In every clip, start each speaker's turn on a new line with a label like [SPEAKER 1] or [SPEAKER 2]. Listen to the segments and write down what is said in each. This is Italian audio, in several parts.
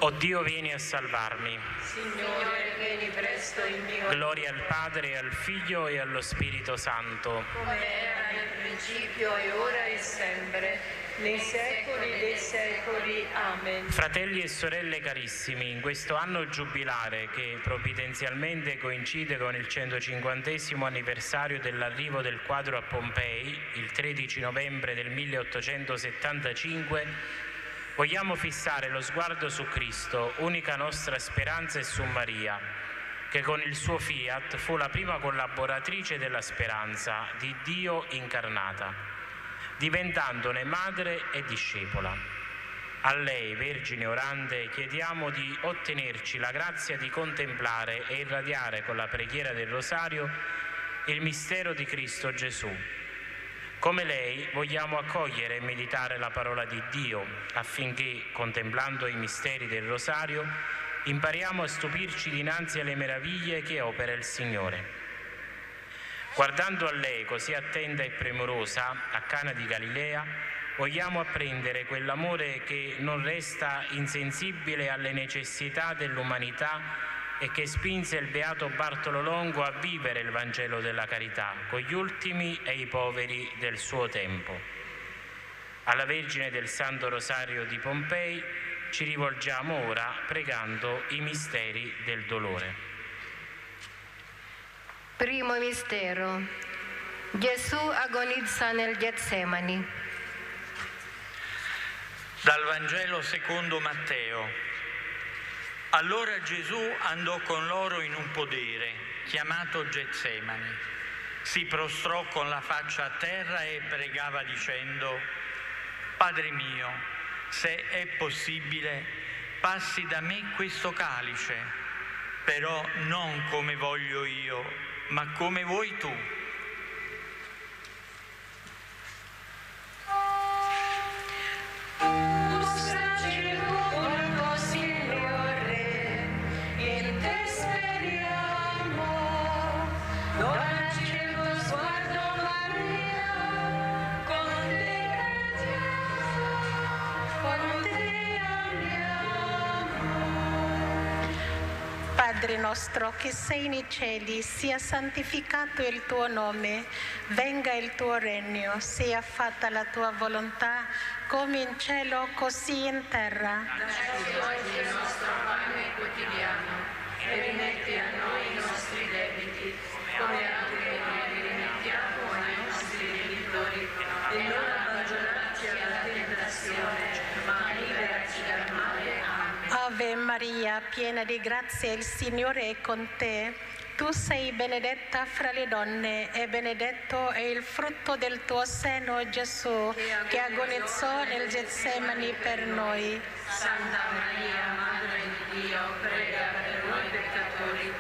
[SPEAKER 1] O Dio, vieni a salvarmi.
[SPEAKER 2] Signore, vieni presto in mio aiuto.
[SPEAKER 1] Gloria al Padre, al Figlio e allo Spirito Santo.
[SPEAKER 2] Come era nel principio e ora e sempre, nei secoli dei secoli. Amen.
[SPEAKER 1] Fratelli e sorelle carissimi, in questo anno giubilare che provvidenzialmente coincide con il 150° anniversario dell'arrivo del quadro a Pompei, il 13 novembre del 1875, vogliamo fissare lo sguardo su Cristo, unica nostra speranza, e su Maria, che con il suo fiat fu la prima collaboratrice della speranza di Dio incarnata, diventandone madre e discepola. A lei, Vergine orante, chiediamo di ottenerci la grazia di contemplare e irradiare con la preghiera del Rosario il mistero di Cristo Gesù. Come lei vogliamo accogliere e meditare la parola di Dio affinché, contemplando i misteri del Rosario, impariamo a stupirci dinanzi alle meraviglie che opera il Signore. Guardando a lei così attenta e premurosa a Cana di Galilea, vogliamo apprendere quell'amore che non resta insensibile alle necessità dell'umanità e che spinse il beato Bartolo Longo a vivere il Vangelo della carità con gli ultimi e i poveri del suo tempo. Alla Vergine del Santo Rosario di Pompei ci rivolgiamo ora pregando i misteri del dolore.
[SPEAKER 3] Primo mistero. Gesù agonizza nel Getsemani.
[SPEAKER 4] Dal Vangelo secondo Matteo. Allora Gesù andò con loro in un podere, chiamato Getsemani. Si prostrò con la faccia a terra e pregava dicendo: Padre mio, se è possibile, passi da me questo calice, però non come voglio io, ma come vuoi tu.
[SPEAKER 5] Padre nostro che sei nei cieli, sia santificato il tuo nome, venga il tuo regno, sia fatta la tua volontà, come in cielo così in terra.
[SPEAKER 2] Dacci oggi il nostro pane quotidiano e rimetti a noi i nostri debiti, come anche noi rimettiamo ai nostri debitori, e non abbandonarci alla tentazione, ma liberaci dal male. Amen.
[SPEAKER 5] Ave Maria, piena di grazia, il Signore è con te. Tu sei benedetta fra le donne e benedetto è il frutto del tuo seno, Gesù, che agonizzò nel Getsemani per noi.
[SPEAKER 2] Santa Maria, Madre di Dio, prega per noi peccatori,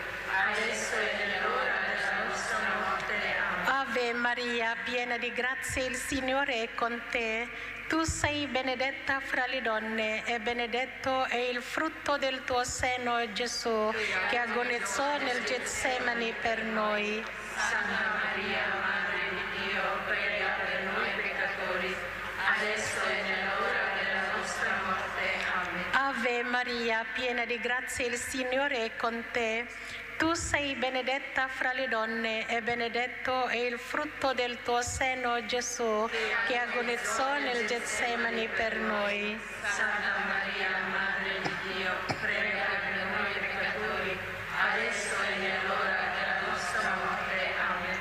[SPEAKER 2] adesso e nell'ora della nostra morte. Amen.
[SPEAKER 5] Ave Maria, piena di grazia, il Signore è con te. Tu sei benedetta fra le donne e benedetto è il frutto del tuo seno, Gesù, che agonizzò nel Getsemani per noi.
[SPEAKER 2] Santa Maria, Madre di Dio, prega per noi peccatori, adesso e nell'ora della nostra morte. Amen.
[SPEAKER 5] Ave Maria, piena di grazia, il Signore è con te. Tu sei benedetta fra le donne e benedetto è il frutto del tuo seno, Gesù, che agonizzò nel Getsemani per noi.
[SPEAKER 2] Santa Maria, Madre di Dio, prega per noi peccatori, adesso e nell'ora della nostra morte. Amen.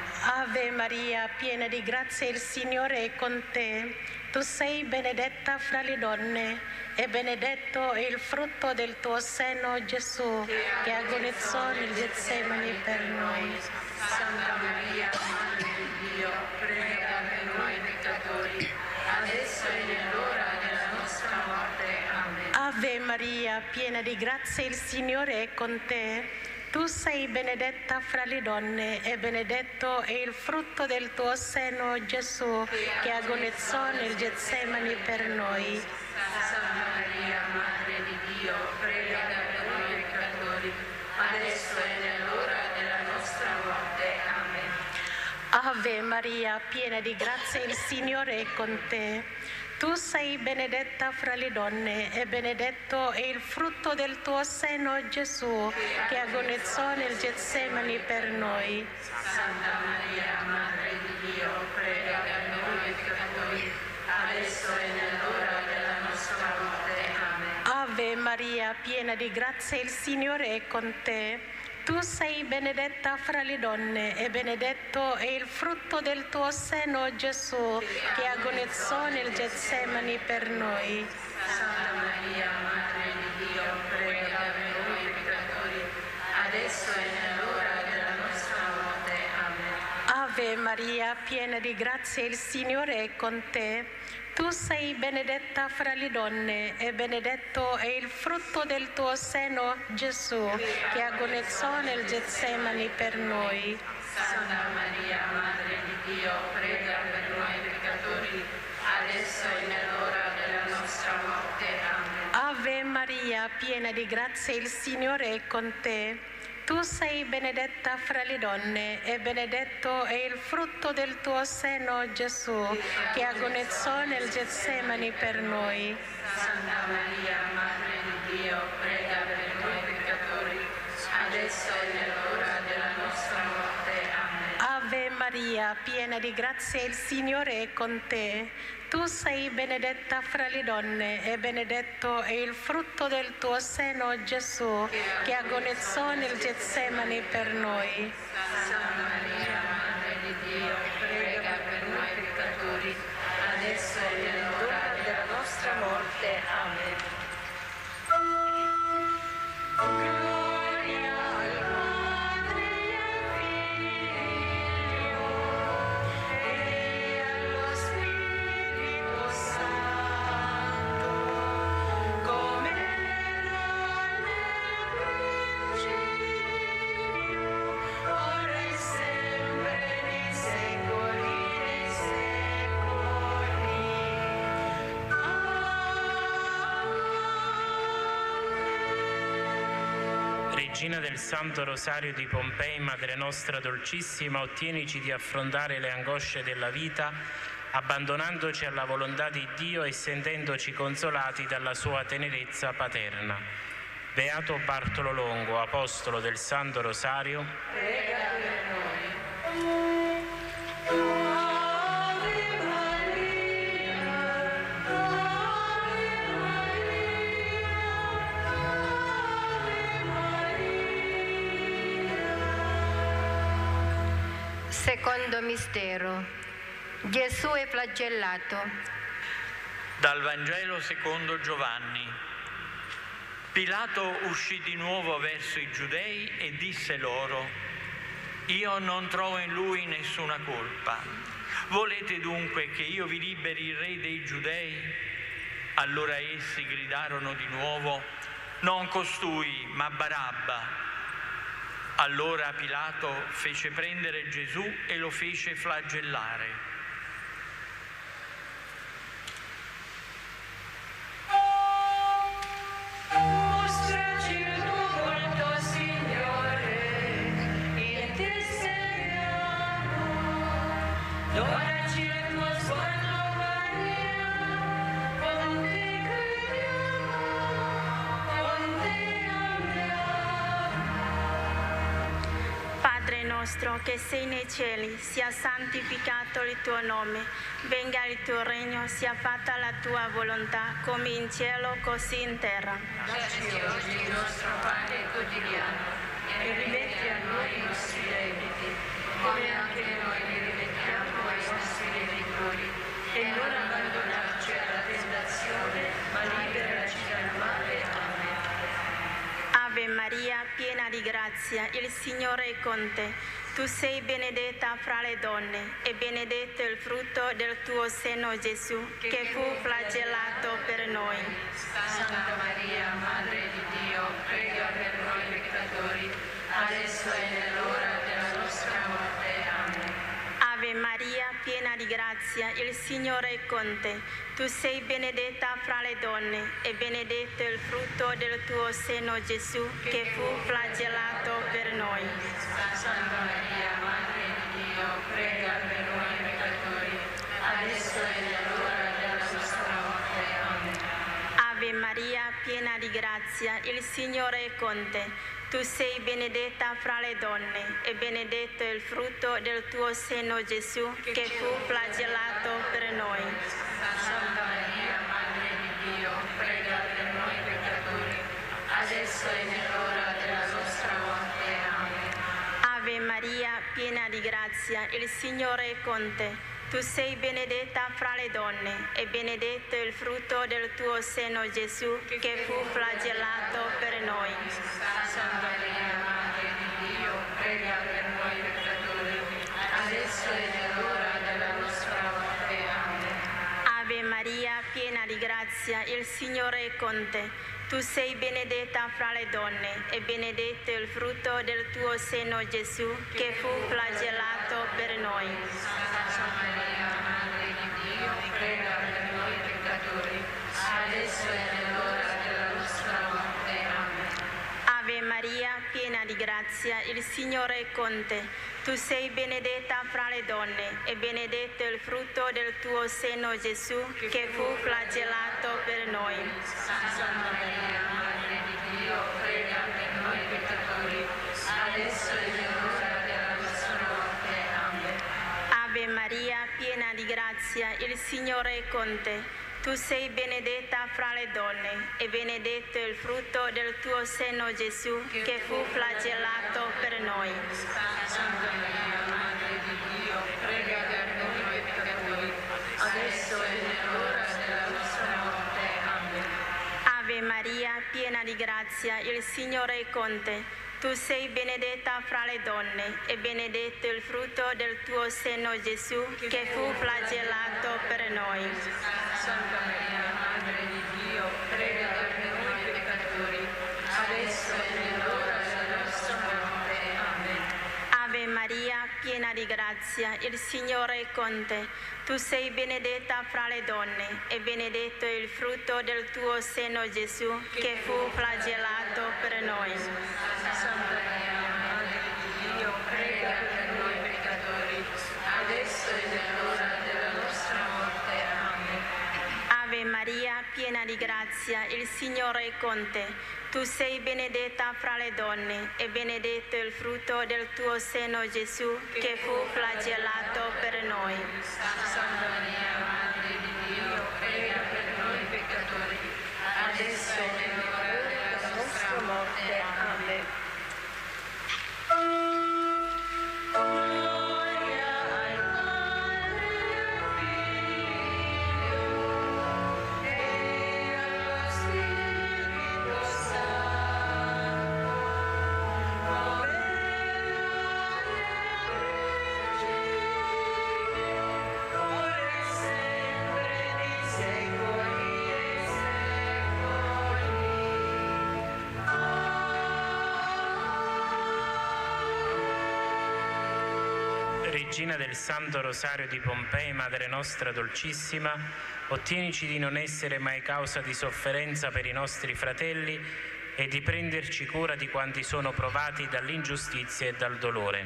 [SPEAKER 5] Ave Maria, piena di grazia, il Signore è con te. Tu sei benedetta fra le donne e benedetto è il frutto del tuo seno, Gesù, che agonizzò nel Getsemani per noi.
[SPEAKER 2] Santa Maria, Madre di Dio, prega per noi peccatori, adesso e nell'ora della nostra morte. Amen.
[SPEAKER 5] Ave Maria, piena di grazia, il Signore è con te. Tu sei benedetta fra le donne e benedetto è il frutto del tuo seno, Gesù, che agonizzò nel Getsemani per noi.
[SPEAKER 2] Santa Maria, Madre di Dio, prega per noi peccatori, adesso e nell'ora della nostra morte. Amen.
[SPEAKER 5] Ave Maria, piena di grazia, il Signore è con te. Tu sei benedetta fra le donne e benedetto è il frutto del tuo seno, Gesù, che agonizzò nel Getsemani per noi.
[SPEAKER 2] Santa Maria, Madre di Dio, prega per noi peccatori, adesso e nell'ora della nostra morte. Amen.
[SPEAKER 5] Ave Maria, piena di grazia, il Signore è con te. Tu sei benedetta fra le donne e benedetto è il frutto del tuo seno, Gesù, che agonizzò nel Getsemani per noi.
[SPEAKER 2] Santa Maria, Madre di Dio, prega per noi peccatori, adesso e nell'ora della nostra morte. Amen.
[SPEAKER 5] Ave Maria, piena di grazia, il Signore è con te. Tu sei benedetta fra le donne e benedetto è il frutto del tuo seno, Gesù, che agonizzò nel Getsemani per noi.
[SPEAKER 2] Santa Maria, Madre di Dio, prega per noi peccatori, adesso e nell'ora della nostra morte. Amen.
[SPEAKER 5] Ave Maria, piena di grazia, il Signore è con te. Tu sei benedetta fra le donne e benedetto è il frutto del tuo seno, Gesù, che agonizzò nel Getsemani per noi.
[SPEAKER 2] Santa Maria, Madre di Dio, prega per noi peccatori, adesso e nell'ora della nostra morte. Amen.
[SPEAKER 5] Ave Maria, piena di grazia, il Signore è con te. Tu sei benedetta fra le donne e benedetto è il frutto del tuo seno, Gesù, che agonizzò nel Getsemani per noi.
[SPEAKER 2] Santa Maria, Madre di Dio, prega per noi peccatori, adesso e nell'ora della nostra morte. Amen. Gloria al Padre e al Figlio e allo Spirito Santo, come era nel principio, ora e sempre, nei secoli dei secoli.
[SPEAKER 1] Regina del Santo Rosario di Pompei, Madre nostra dolcissima, ottienici di affrontare le angosce della vita, abbandonandoci alla volontà di Dio e sentendoci consolati dalla sua tenerezza paterna. Beato Bartolo Longo, apostolo del Santo Rosario,
[SPEAKER 2] Prega per noi. Ave Maria, Ave Maria, Ave Maria.
[SPEAKER 3] Secondo mistero. Gesù è flagellato.
[SPEAKER 4] Dal Vangelo secondo Giovanni. Pilato uscì di nuovo verso i giudei e disse loro: Io non trovo in lui nessuna colpa. Volete dunque che io vi liberi il re dei giudei? Allora essi gridarono di nuovo: Non costui, ma Barabba. Allora Pilato fece prendere Gesù e lo fece flagellare.
[SPEAKER 2] Mostraci il tuo volto, Signore, in te speriamo. Donaci il tuo sguardo, Maria, con te crediamo, con te andiamo.
[SPEAKER 6] Padre nostro che sei nei cieli, sia santificato il tuo nome, venga il tuo regno, sia fatta la tua volontà, come in cielo così in terra.
[SPEAKER 2] Dacci oggi il nostro pane quotidiano e rimetti a noi i nostri debiti, come anche noi li rimettiamo ai nostri debitori. E non abbandonarci alla tentazione, ma liberaci dal male. Amen.
[SPEAKER 6] Ave Maria, piena di grazia, il Signore è con te. Tu sei benedetta fra le donne e benedetto il frutto del tuo seno, Gesù, che fu flagellato per noi.
[SPEAKER 2] Santa Maria, Madre di Dio, prega per noi peccatori, adesso e nell'ora della nostra morte. Amen.
[SPEAKER 6] Ave Maria, piena di grazia, il Signore è con te. Tu sei benedetta fra le donne e benedetto il frutto del tuo seno, Gesù, che fu flagellato per noi.
[SPEAKER 2] Santa Maria, Madre di Dio, prega per noi peccatori, adesso e nell'ora della nostra
[SPEAKER 6] Maria, piena di grazia, il Signore è con te. Tu sei benedetta fra le donne e benedetto è il frutto del tuo seno, Gesù, che fu flagellato per noi.
[SPEAKER 2] Santa Maria, Madre di Dio, prega per noi peccatori, adesso e nell'ora della nostra morte. Amen.
[SPEAKER 6] Ave Maria, piena di grazia, il Signore è con te. Tu sei benedetta fra le donne e benedetto è il frutto del tuo seno, Gesù, che fu flagellato per noi.
[SPEAKER 2] Santa Maria, Madre di Dio, prega per noi peccatori, adesso e nell'ora della nostra morte. Amen.
[SPEAKER 6] Ave Maria, piena di grazia, il Signore è con te. Tu sei benedetta fra le donne e benedetto è il frutto del tuo seno, Gesù, che fu flagellato per noi.
[SPEAKER 2] Santa Maria, Madre di Dio, prega per noi peccatori, adesso e nell'ora della nostra morte. Amen.
[SPEAKER 6] Ave Maria, piena di grazia, il Signore è con te. Tu sei benedetta fra le donne e benedetto è il frutto del tuo seno, Gesù, che fu flagellato per noi.
[SPEAKER 2] Santa Maria, Madre di Dio, prega per noi peccatori, adesso e nell'ora della nostra morte. Amen.
[SPEAKER 6] Ave Maria, piena di grazia, il Signore è con te. Tu sei benedetta fra le donne e benedetto è il frutto del tuo seno, Gesù, che fu flagellato per noi.
[SPEAKER 2] Santa Maria, Madre di Dio, prega per noi peccatori, adesso e nell'ora della nostra morte. Amen.
[SPEAKER 6] Ave Maria, piena di grazia, il Signore è con te. Tu sei benedetta fra le donne e benedetto è il frutto del tuo seno, Gesù, che fu flagellato per noi.
[SPEAKER 2] Santa Maria, Madre di Dio, prega per noi peccatori, adesso e nell'ora della nostra morte. Amen.
[SPEAKER 6] Ave Maria, piena di grazia, il Signore è con te. Tu sei benedetta fra le donne e benedetto è il frutto del tuo seno, Gesù, che fu flagellato per noi.
[SPEAKER 2] Santa Maria, Madre di Dio, prega per noi peccatori, adesso e nell'ora della nostra morte. Amen.
[SPEAKER 6] Ave Maria, piena di grazia, il Signore è con te. Tu sei benedetta fra le donne e benedetto è il frutto del tuo seno, Gesù, che fu flagellato per noi.
[SPEAKER 2] Santa Maria, Madre di Dio, prega per noi peccatori, adesso e nell'ora della nostra morte. Amen.
[SPEAKER 1] Regina del Santo Rosario di Pompei, Madre nostra dolcissima, ottienici di non essere mai causa di sofferenza per i nostri fratelli e di prenderci cura di quanti sono provati dall'ingiustizia e dal dolore.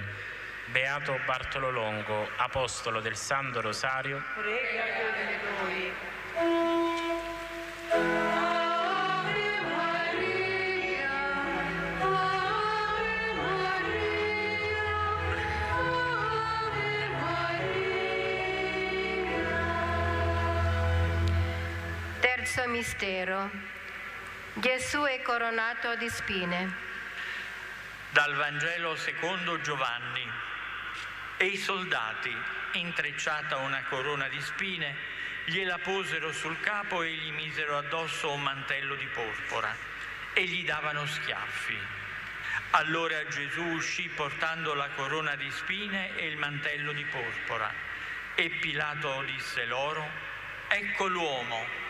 [SPEAKER 1] Beato Bartolo Longo, Apostolo del Santo Rosario,
[SPEAKER 2] Prega per noi.
[SPEAKER 3] Terzo mistero. Gesù è coronato di spine.
[SPEAKER 4] Dal Vangelo secondo Giovanni. E i soldati, intrecciata una corona di spine, gliela posero sul capo e gli misero addosso un mantello di porpora e gli davano schiaffi. Allora Gesù uscì portando la corona di spine e il mantello di porpora. E Pilato disse loro: ecco l'uomo.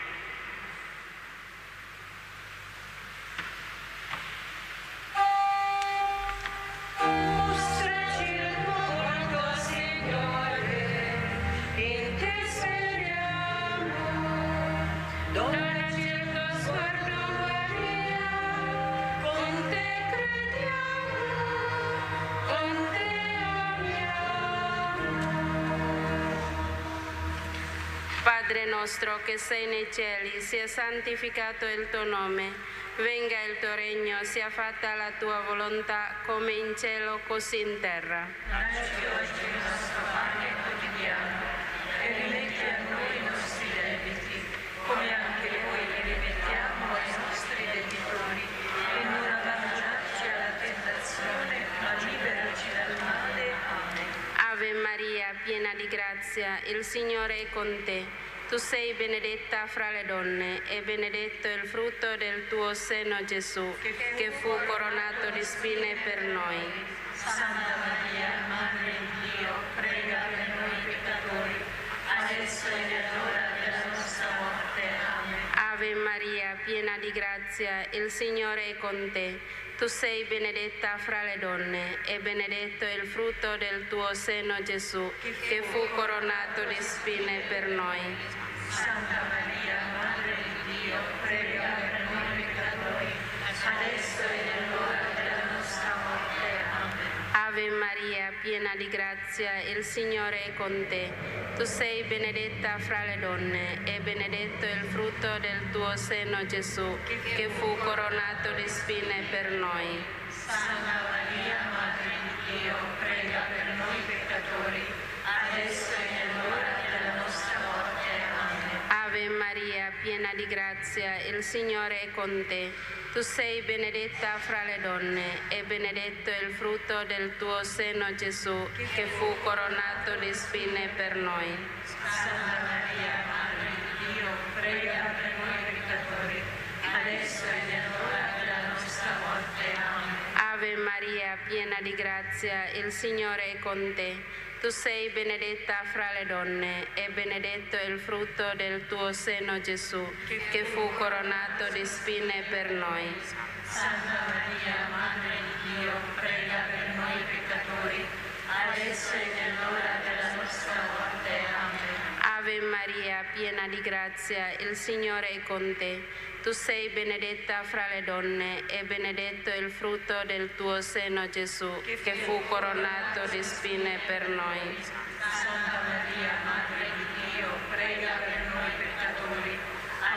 [SPEAKER 7] Padre nostro che sei nei cieli, sia santificato il tuo nome, venga il tuo regno, sia fatta la tua volontà come in cielo così in terra.
[SPEAKER 2] Dacci oggi il nostro pane quotidiano e rimetti a noi i nostri debiti, come anche noi li rimettiamo ai nostri debitori, e non abbandonarci alla tentazione, ma liberaci dal male. Amen.
[SPEAKER 7] Ave Maria, piena di grazia, il Signore è con te. Tu sei benedetta fra le donne e benedetto il frutto del tuo seno, Gesù, che fu coronato di spine per noi.
[SPEAKER 2] Santa Maria, Madre di Dio, prega per noi peccatori, adesso e nell'ora della nostra morte. Amen.
[SPEAKER 7] Ave Maria, piena di grazia, il Signore è con te. Tu sei benedetta fra le donne e benedetto il frutto del tuo seno, Gesù, che fu coronato di spine per noi.
[SPEAKER 2] Santa Maria, Madre di Dio, prega per noi peccatori, adesso e nell'ora della nostra morte. Amen.
[SPEAKER 7] Ave Maria, piena di grazia, il Signore è con te. Tu sei benedetta fra le donne e benedetto il frutto del tuo seno, Gesù, che fu coronato di spine per noi.
[SPEAKER 2] Santa Maria, Madre di Dio, prega per noi peccatori, adesso e nell'ora della nostra morte. Amen.
[SPEAKER 7] Ave Maria, piena di grazia, il Signore è con te. Tu sei benedetta fra le donne e benedetto il frutto del tuo seno, Gesù, che fu coronato di spine per noi.
[SPEAKER 2] Santa Maria, Madre di Dio, prega per noi peccatori, adesso e nell'ora della nostra morte. Amen.
[SPEAKER 7] Ave Maria, piena di grazia, il Signore è con te. Tu sei benedetta fra le donne e benedetto il frutto del tuo seno, Gesù, che fu coronato di spine per noi.
[SPEAKER 2] Santa Maria, Madre di Dio, prega per noi peccatori, adesso e nell'ora della nostra morte. Amen.
[SPEAKER 7] Ave Maria, piena di grazia, il Signore è con te. Tu sei benedetta fra le donne e benedetto il frutto del tuo seno, Gesù, che fu coronato di spine per noi.
[SPEAKER 2] Santa Maria, Madre di Dio, prega per noi peccatori,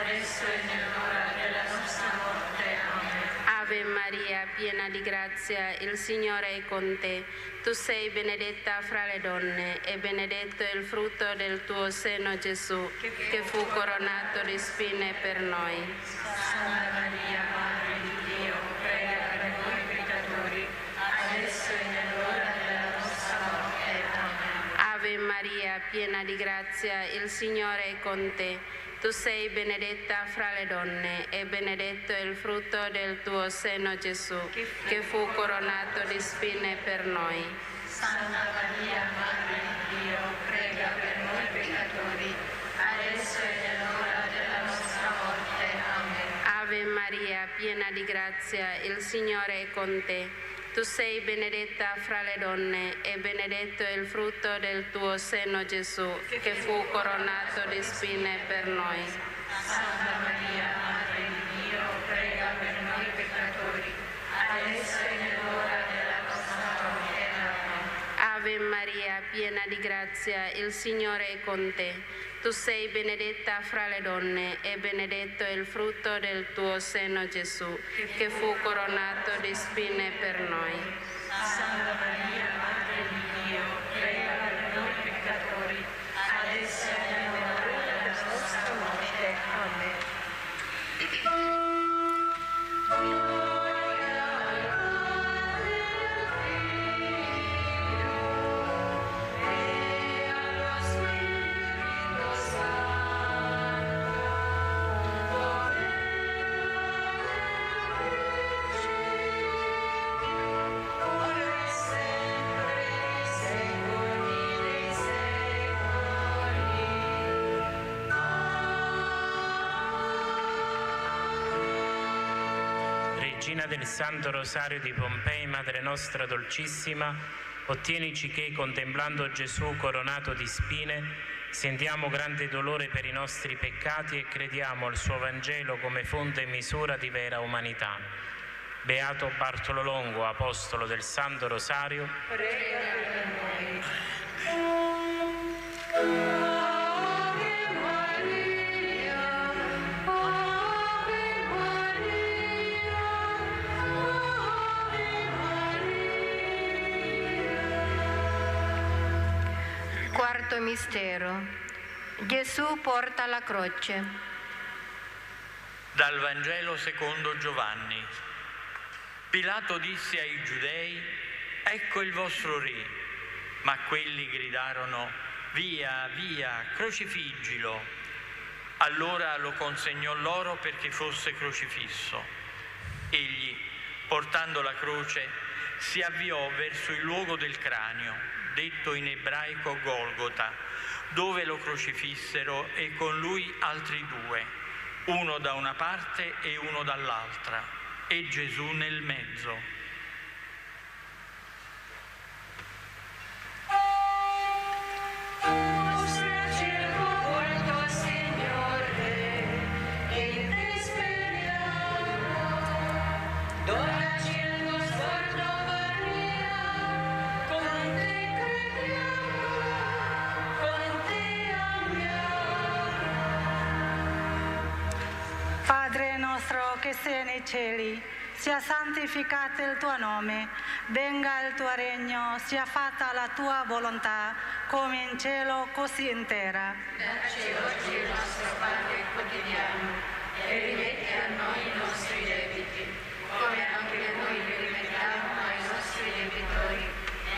[SPEAKER 2] adesso e nell'ora della nostra morte. Amen.
[SPEAKER 7] Ave Maria, piena di grazia, il Signore è con te. Tu sei benedetta fra le donne e benedetto il frutto del tuo seno, Gesù, che fu coronato di spine per noi.
[SPEAKER 2] Santa Maria, Madre di Dio, prega per noi peccatori, adesso e nell'ora della nostra morte. Amen.
[SPEAKER 7] Ave Maria, piena di grazia, il Signore è con te. Tu sei benedetta fra le donne e benedetto il frutto del tuo seno, Gesù, che fu coronato di spine per noi.
[SPEAKER 2] Santa Maria, Madre di Dio, prega per noi peccatori, adesso e nell'ora della nostra morte. Amen.
[SPEAKER 7] Ave Maria, piena di grazia, il Signore è con te. Tu sei benedetta fra le donne e benedetto il frutto del tuo seno, Gesù, che fu coronato di spine per noi.
[SPEAKER 2] Santa Maria, Madre di Dio, prega per noi peccatori, adesso e nell'ora della nostra morte. Amen.
[SPEAKER 7] Ave Maria, piena di grazia, il Signore è con te. Tu sei benedetta fra le donne e benedetto il frutto del tuo seno, Gesù, che fu coronato di spine per noi.
[SPEAKER 2] Santa Maria, Madre di Dio, prega per noi peccatori, adesso e nell'ora della nostra morte. Amen.
[SPEAKER 1] Regina del Santo Rosario di Pompei, Madre nostra dolcissima, ottienici che, contemplando Gesù coronato di spine, sentiamo grande dolore per i nostri peccati e crediamo al suo Vangelo come fonte e misura di vera umanità. Beato Bartolo Longo, apostolo del Santo Rosario,
[SPEAKER 2] Prega per noi.
[SPEAKER 8] Ave Maria.
[SPEAKER 3] Quarto mistero. Gesù porta la croce.
[SPEAKER 4] Dal Vangelo secondo Giovanni. Pilato disse ai giudei: «Ecco il vostro re». Ma quelli gridarono: «Via, via, crocifiggilo». Allora lo consegnò loro perché fosse crocifisso. Egli, portando la croce, si avviò verso il luogo del cranio, detto in ebraico Golgota, dove lo crocifissero, e con lui altri due, uno da una parte e uno dall'altra, e Gesù nel mezzo.
[SPEAKER 8] Padre nostro che sei nei cieli, sia santificato il tuo nome, venga il tuo regno, sia fatta la tua volontà, come in cielo così in terra.
[SPEAKER 2] Dacci oggi il nostro pane quotidiano e rimetti a noi i nostri debiti, come anche noi rimettiamo ai nostri debitori,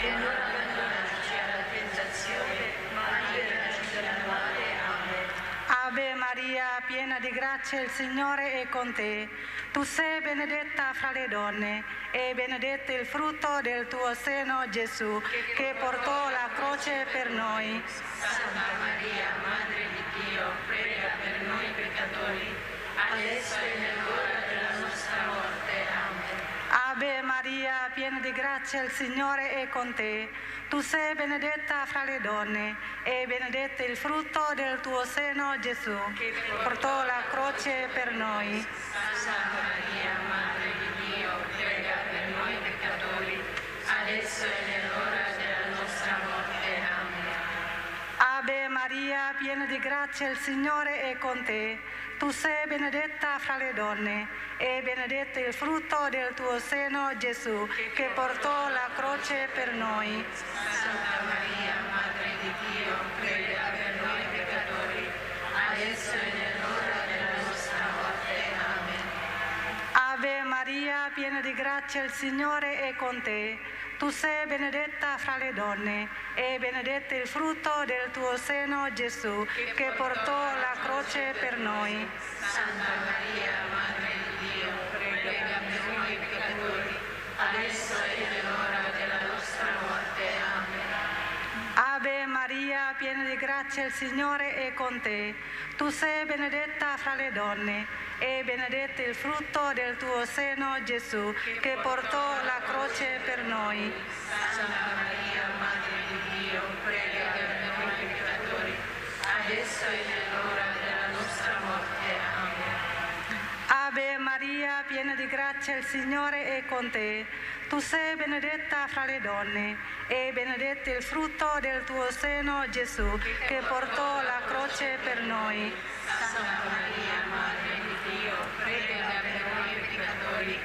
[SPEAKER 2] e non abbandonarci alla tentazione, ma liberaci dal male. Amen.
[SPEAKER 8] Ave Maria, piena di grazia, il Signore è con te. Tu sei benedetta fra le donne, e benedetto il frutto del tuo seno, Gesù, che portò la croce per noi.
[SPEAKER 2] Santa Maria, Madre di Dio, prega per noi peccatori, adesso e nell'ora della nostra morte. Amen.
[SPEAKER 8] Ave Maria, piena di grazia, il Signore è con te. Tu sei benedetta fra le donne, e benedetto il frutto del tuo seno, Gesù, che portò la croce per noi.
[SPEAKER 2] Santa Maria, Madre di Dio, prega per noi peccatori, adesso e nell'ora della nostra morte. Amen.
[SPEAKER 8] Ave Maria, piena di grazia, il Signore è con te. Tu sei benedetta fra le donne, e benedetto il frutto del tuo seno, Gesù, che portò la croce per noi.
[SPEAKER 2] Santa Maria, Madre di Dio, prega per noi peccatori, adesso e nell'ora della nostra morte. Amen.
[SPEAKER 8] Ave Maria, piena di grazia, il Signore è con te. Tu sei benedetta fra le donne, e benedetto il frutto del tuo seno, Gesù, che portò la croce per noi.
[SPEAKER 2] Santa Maria, Madre di Dio, prega per noi peccatori, adesso e nell'ora della nostra morte. Amen.
[SPEAKER 8] Ave Maria, piena di grazia, il Signore è con te. Tu sei benedetta fra le donne, e benedetto il frutto del tuo seno, Gesù, che portò la croce per noi.
[SPEAKER 2] Santa Maria, Madre di Dio, prega per noi peccatori, adesso e nell'ora della nostra morte. Amen.
[SPEAKER 8] Ave Maria, piena di grazia, il Signore è con te. Tu sei benedetta fra le donne, e benedetto il frutto del tuo seno, Gesù, che portò la croce per noi.
[SPEAKER 2] Santa Maria, Madre di Dio, prega per noi peccatori,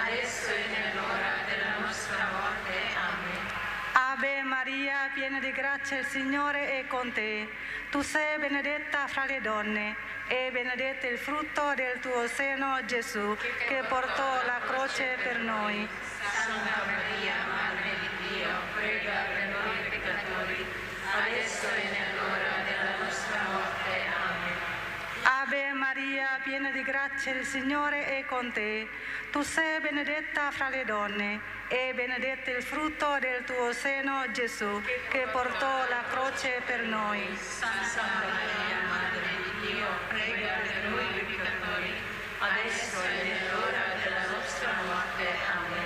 [SPEAKER 2] adesso e nell'ora della nostra morte. Amen.
[SPEAKER 8] Ave Maria, piena di grazia, il Signore è con te. Tu sei benedetta fra le donne, e benedetto il frutto del tuo seno, Gesù, che portò la croce per noi.
[SPEAKER 2] Santa Maria, Madre di Dio, prega per noi peccatori, adesso e nell'ora della nostra morte. Amen.
[SPEAKER 8] Ave Maria, piena di grazia, il Signore è con te. Tu sei benedetta fra le donne, e benedetto il frutto del tuo seno, Gesù, che portò la croce per noi.
[SPEAKER 2] Santa Maria, Madre di Dio, prega per noi peccatori, adesso e nell'ora della nostra morte. Amen.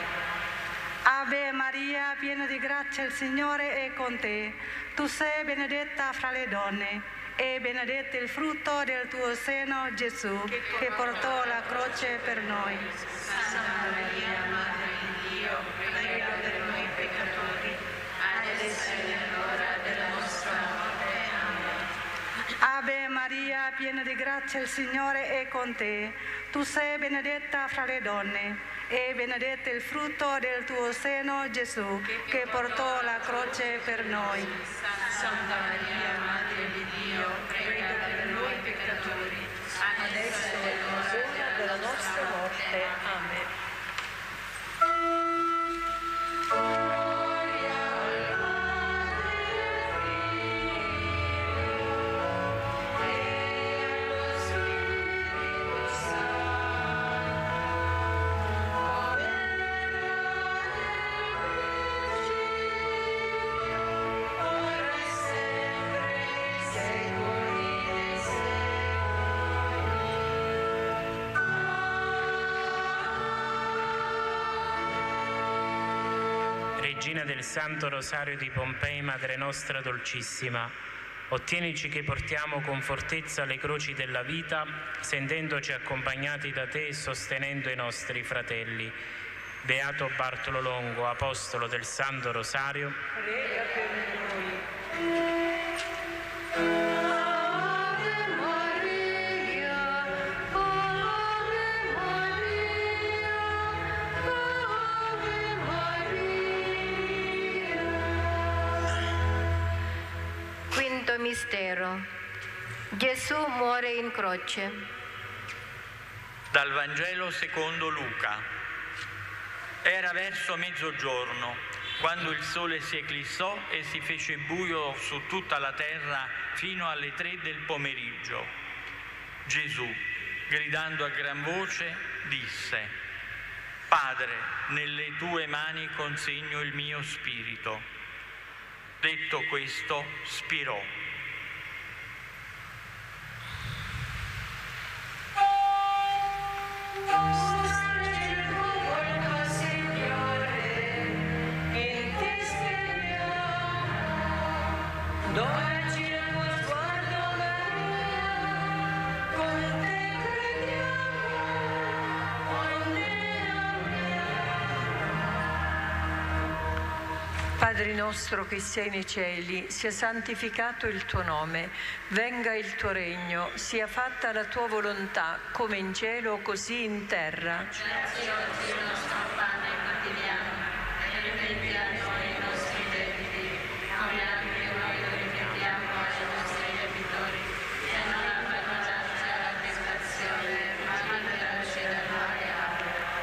[SPEAKER 8] Ave Maria, piena di grazia, il Signore è con te. Tu sei benedetta fra le donne, e benedetto il frutto del tuo seno, Gesù, che portò la croce per noi.
[SPEAKER 2] Santa Maria, Madre di Dio, prega per noi peccatori, adesso e nell'ora della nostra morte. Amen.
[SPEAKER 8] Ave Maria, Maria, piena di grazia, il Signore è con te. Tu sei benedetta fra le donne e benedetto il frutto del tuo seno, Gesù, che portò la croce per noi.
[SPEAKER 2] Santa Maria, Madre di Dio, prega per noi peccatori, adesso è l'ora della nostra morte. Amen.
[SPEAKER 1] Regina del Santo Rosario di Pompei, Madre nostra dolcissima, ottienici che portiamo con fortezza le croci della vita, sentendoci accompagnati da te e sostenendo i nostri fratelli. Beato Bartolo Longo, apostolo del Santo Rosario,
[SPEAKER 2] Prega per noi.
[SPEAKER 3] Quinto mistero. Gesù muore in croce.
[SPEAKER 4] Dal Vangelo secondo Luca. Era verso mezzogiorno, quando il sole si eclissò e si fece buio su tutta la terra fino alle 3 del pomeriggio. Gesù, gridando a gran voce, disse: Padre, nelle tue mani consegno il mio spirito. Detto questo, spirò.
[SPEAKER 9] Padre nostro che sei nei cieli, sia santificato il tuo nome, venga il tuo regno, sia fatta la tua volontà, come in cielo così in terra.
[SPEAKER 2] Dacci oggi il nostro pane quotidiano e rimetti a noi i nostri debiti, come anche noi lo rimettiamo ai nostri debitori, e non abbandonarci alla tentazione, ma liberaci dal male.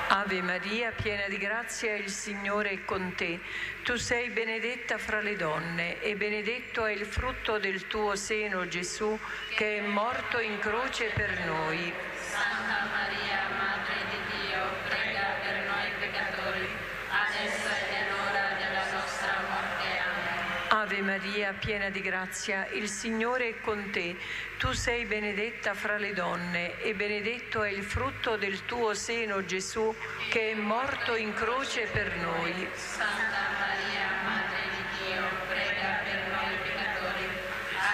[SPEAKER 9] Ave Maria, piena di grazia, il Signore è con te. Tu sei benedetta fra le donne e benedetto è il frutto del tuo seno, Gesù, che è morto in croce per noi.
[SPEAKER 2] Santa Maria, Madre di Dio, prega per noi peccatori, adesso è nell'ora della nostra morte. Amen.
[SPEAKER 9] Ave Maria, piena di grazia, il Signore è con te. Tu sei benedetta fra le donne e benedetto è il frutto del tuo seno, Gesù, che è morto in croce per noi.
[SPEAKER 2] Santa Maria, Madre di Dio, prega per noi peccatori,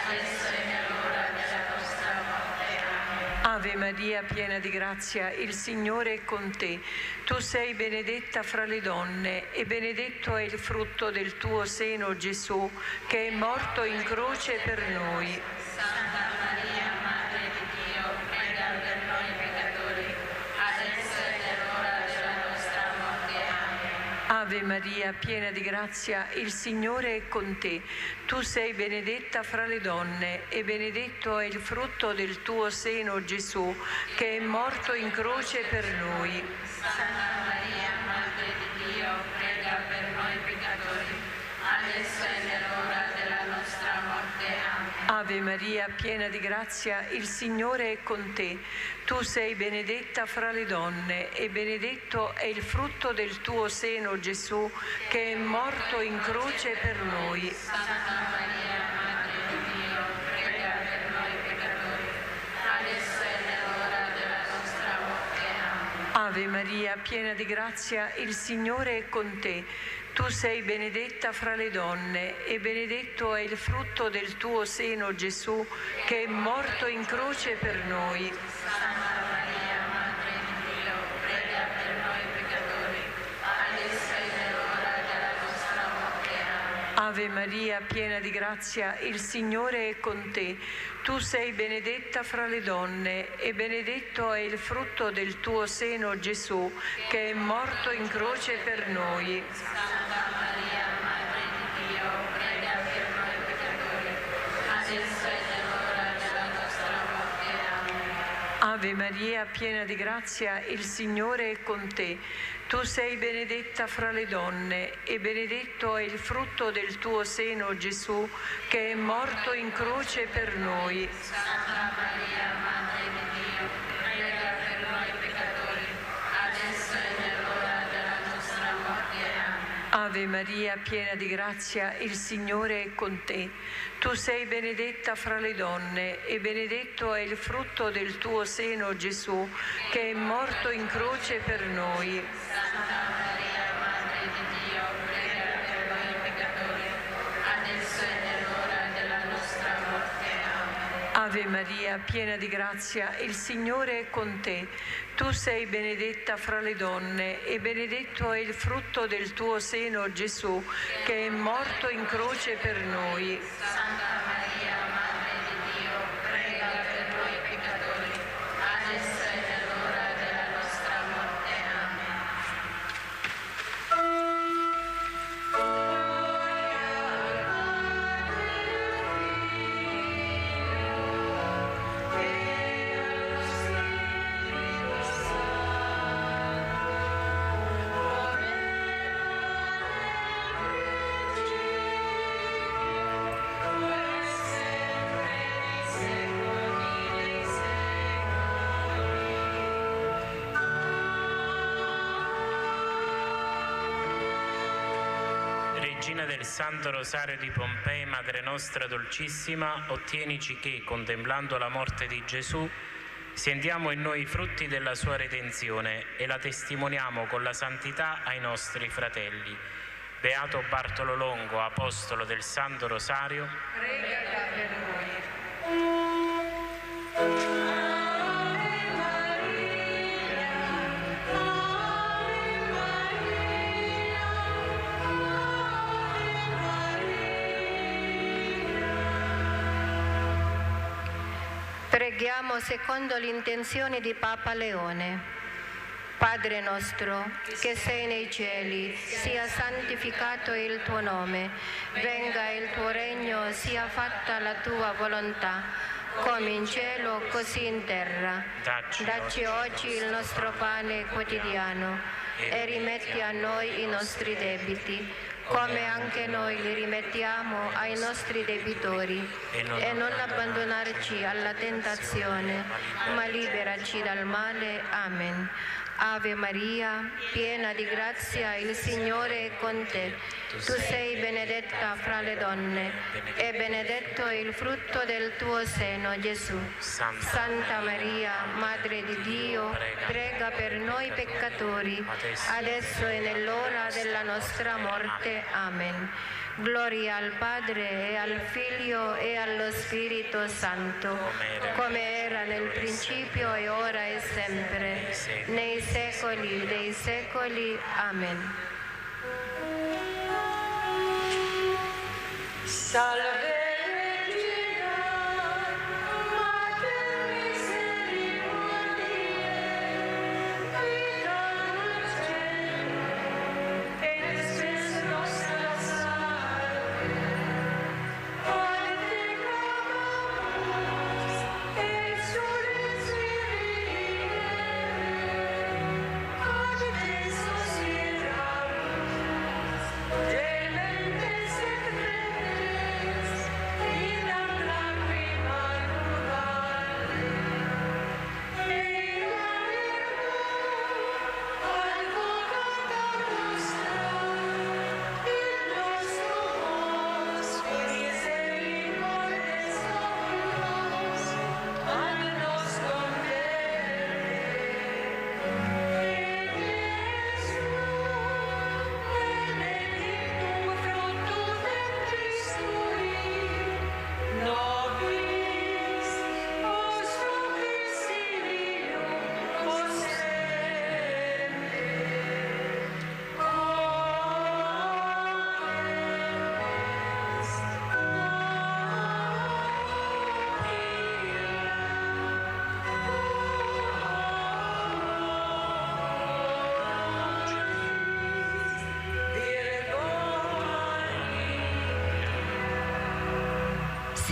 [SPEAKER 2] adesso è nell'ora della nostra morte. Amen.
[SPEAKER 9] Ave Maria, piena di grazia, il Signore è con te. Tu sei benedetta fra le donne e benedetto è il frutto del tuo seno, Gesù, che è morto in croce per noi.
[SPEAKER 2] Santa Maria, Madre di Dio, prega per noi peccatori, adesso è nell'ora della nostra morte. Amen.
[SPEAKER 9] Ave Maria, piena di grazia, il Signore è con te. Tu sei benedetta fra le donne e benedetto è il frutto del tuo seno, Gesù, che è morto in croce per noi.
[SPEAKER 2] Santa Maria, Madre di Dio, prega per noi peccatori, adesso è nell'ora della nostra morte. Amen.
[SPEAKER 9] Ave Maria, piena di grazia, il Signore è con te. Tu sei benedetta fra le donne e benedetto è il frutto del tuo seno, Gesù, che è morto in croce per noi.
[SPEAKER 2] Santa Maria, Madre di Dio, prega per noi peccatori, adesso è nell'ora della nostra morte. Amen.
[SPEAKER 9] Ave Maria, piena di grazia, il Signore è con te. Tu sei benedetta fra le donne e benedetto è il frutto del tuo seno, Gesù, che è morto in croce per noi.
[SPEAKER 2] Santa Maria, Madre di Dio, prega per noi peccatori, adesso è nell'ora della nostra morte. Amen.
[SPEAKER 9] Ave Maria, piena di grazia, il Signore è con te. Tu sei benedetta fra le donne e benedetto è il frutto del tuo seno, Gesù, che è morto in croce per noi.
[SPEAKER 2] Santa Maria, Madre di Dio, prega per noi peccatori, adesso e nell'ora della nostra morte. Amen.
[SPEAKER 9] Ave Maria, piena di grazia, il Signore è con te. Tu sei benedetta fra le donne e benedetto è il frutto del tuo seno, Gesù, che è morto in croce per noi.
[SPEAKER 2] Santa Maria, Madre di Dio, prega per noi peccatori, adesso e nell'ora della nostra morte. Amen.
[SPEAKER 9] Ave Maria, piena di grazia, il Signore è con te. Tu sei benedetta fra le donne e benedetto è il frutto del tuo seno, Gesù, che è morto in croce per noi.
[SPEAKER 2] Santa Maria, Madre di Dio, prega per noi peccatori, adesso e nell'ora della nostra morte. Amen.
[SPEAKER 9] Ave Maria, piena di grazia, il Signore è con te. Tu sei benedetta fra le donne e benedetto è il frutto del tuo seno, Gesù, che è morto in croce per noi.
[SPEAKER 2] Santa Maria, Madre di Dio, prega per noi peccatori, adesso e nell'ora della nostra morte. Amen.
[SPEAKER 1] Regina del Santo Rosario di Pompei, Madre nostra dolcissima, ottienici che, contemplando la morte di Gesù, sentiamo in noi i frutti della sua redenzione e la testimoniamo con la santità ai nostri fratelli. Beato Bartolo Longo, apostolo del Santo Rosario,
[SPEAKER 9] Prega per noi.
[SPEAKER 3] Preghiamo secondo l'intenzione di Papa Leone. Padre nostro, che sei nei cieli, sia santificato il tuo nome, venga il tuo regno, sia fatta la tua volontà, come in cielo, così in terra. Dacci oggi il nostro pane quotidiano e rimetti a noi i nostri debiti, come anche noi li rimettiamo ai nostri debitori, e non abbandonarci alla tentazione, ma liberaci dal male. Amen. Ave Maria, piena di grazia, il Signore è con te. Tu sei benedetta fra le donne e benedetto è il frutto del tuo seno, Gesù. Santa Maria, Madre di Dio, prega per noi peccatori, adesso e nell'ora della nostra morte. Amen. Gloria al Padre e al Figlio e allo Spirito Santo, come era nel principio e ora e sempre, nei secoli dei secoli. Amen.
[SPEAKER 9] Salve.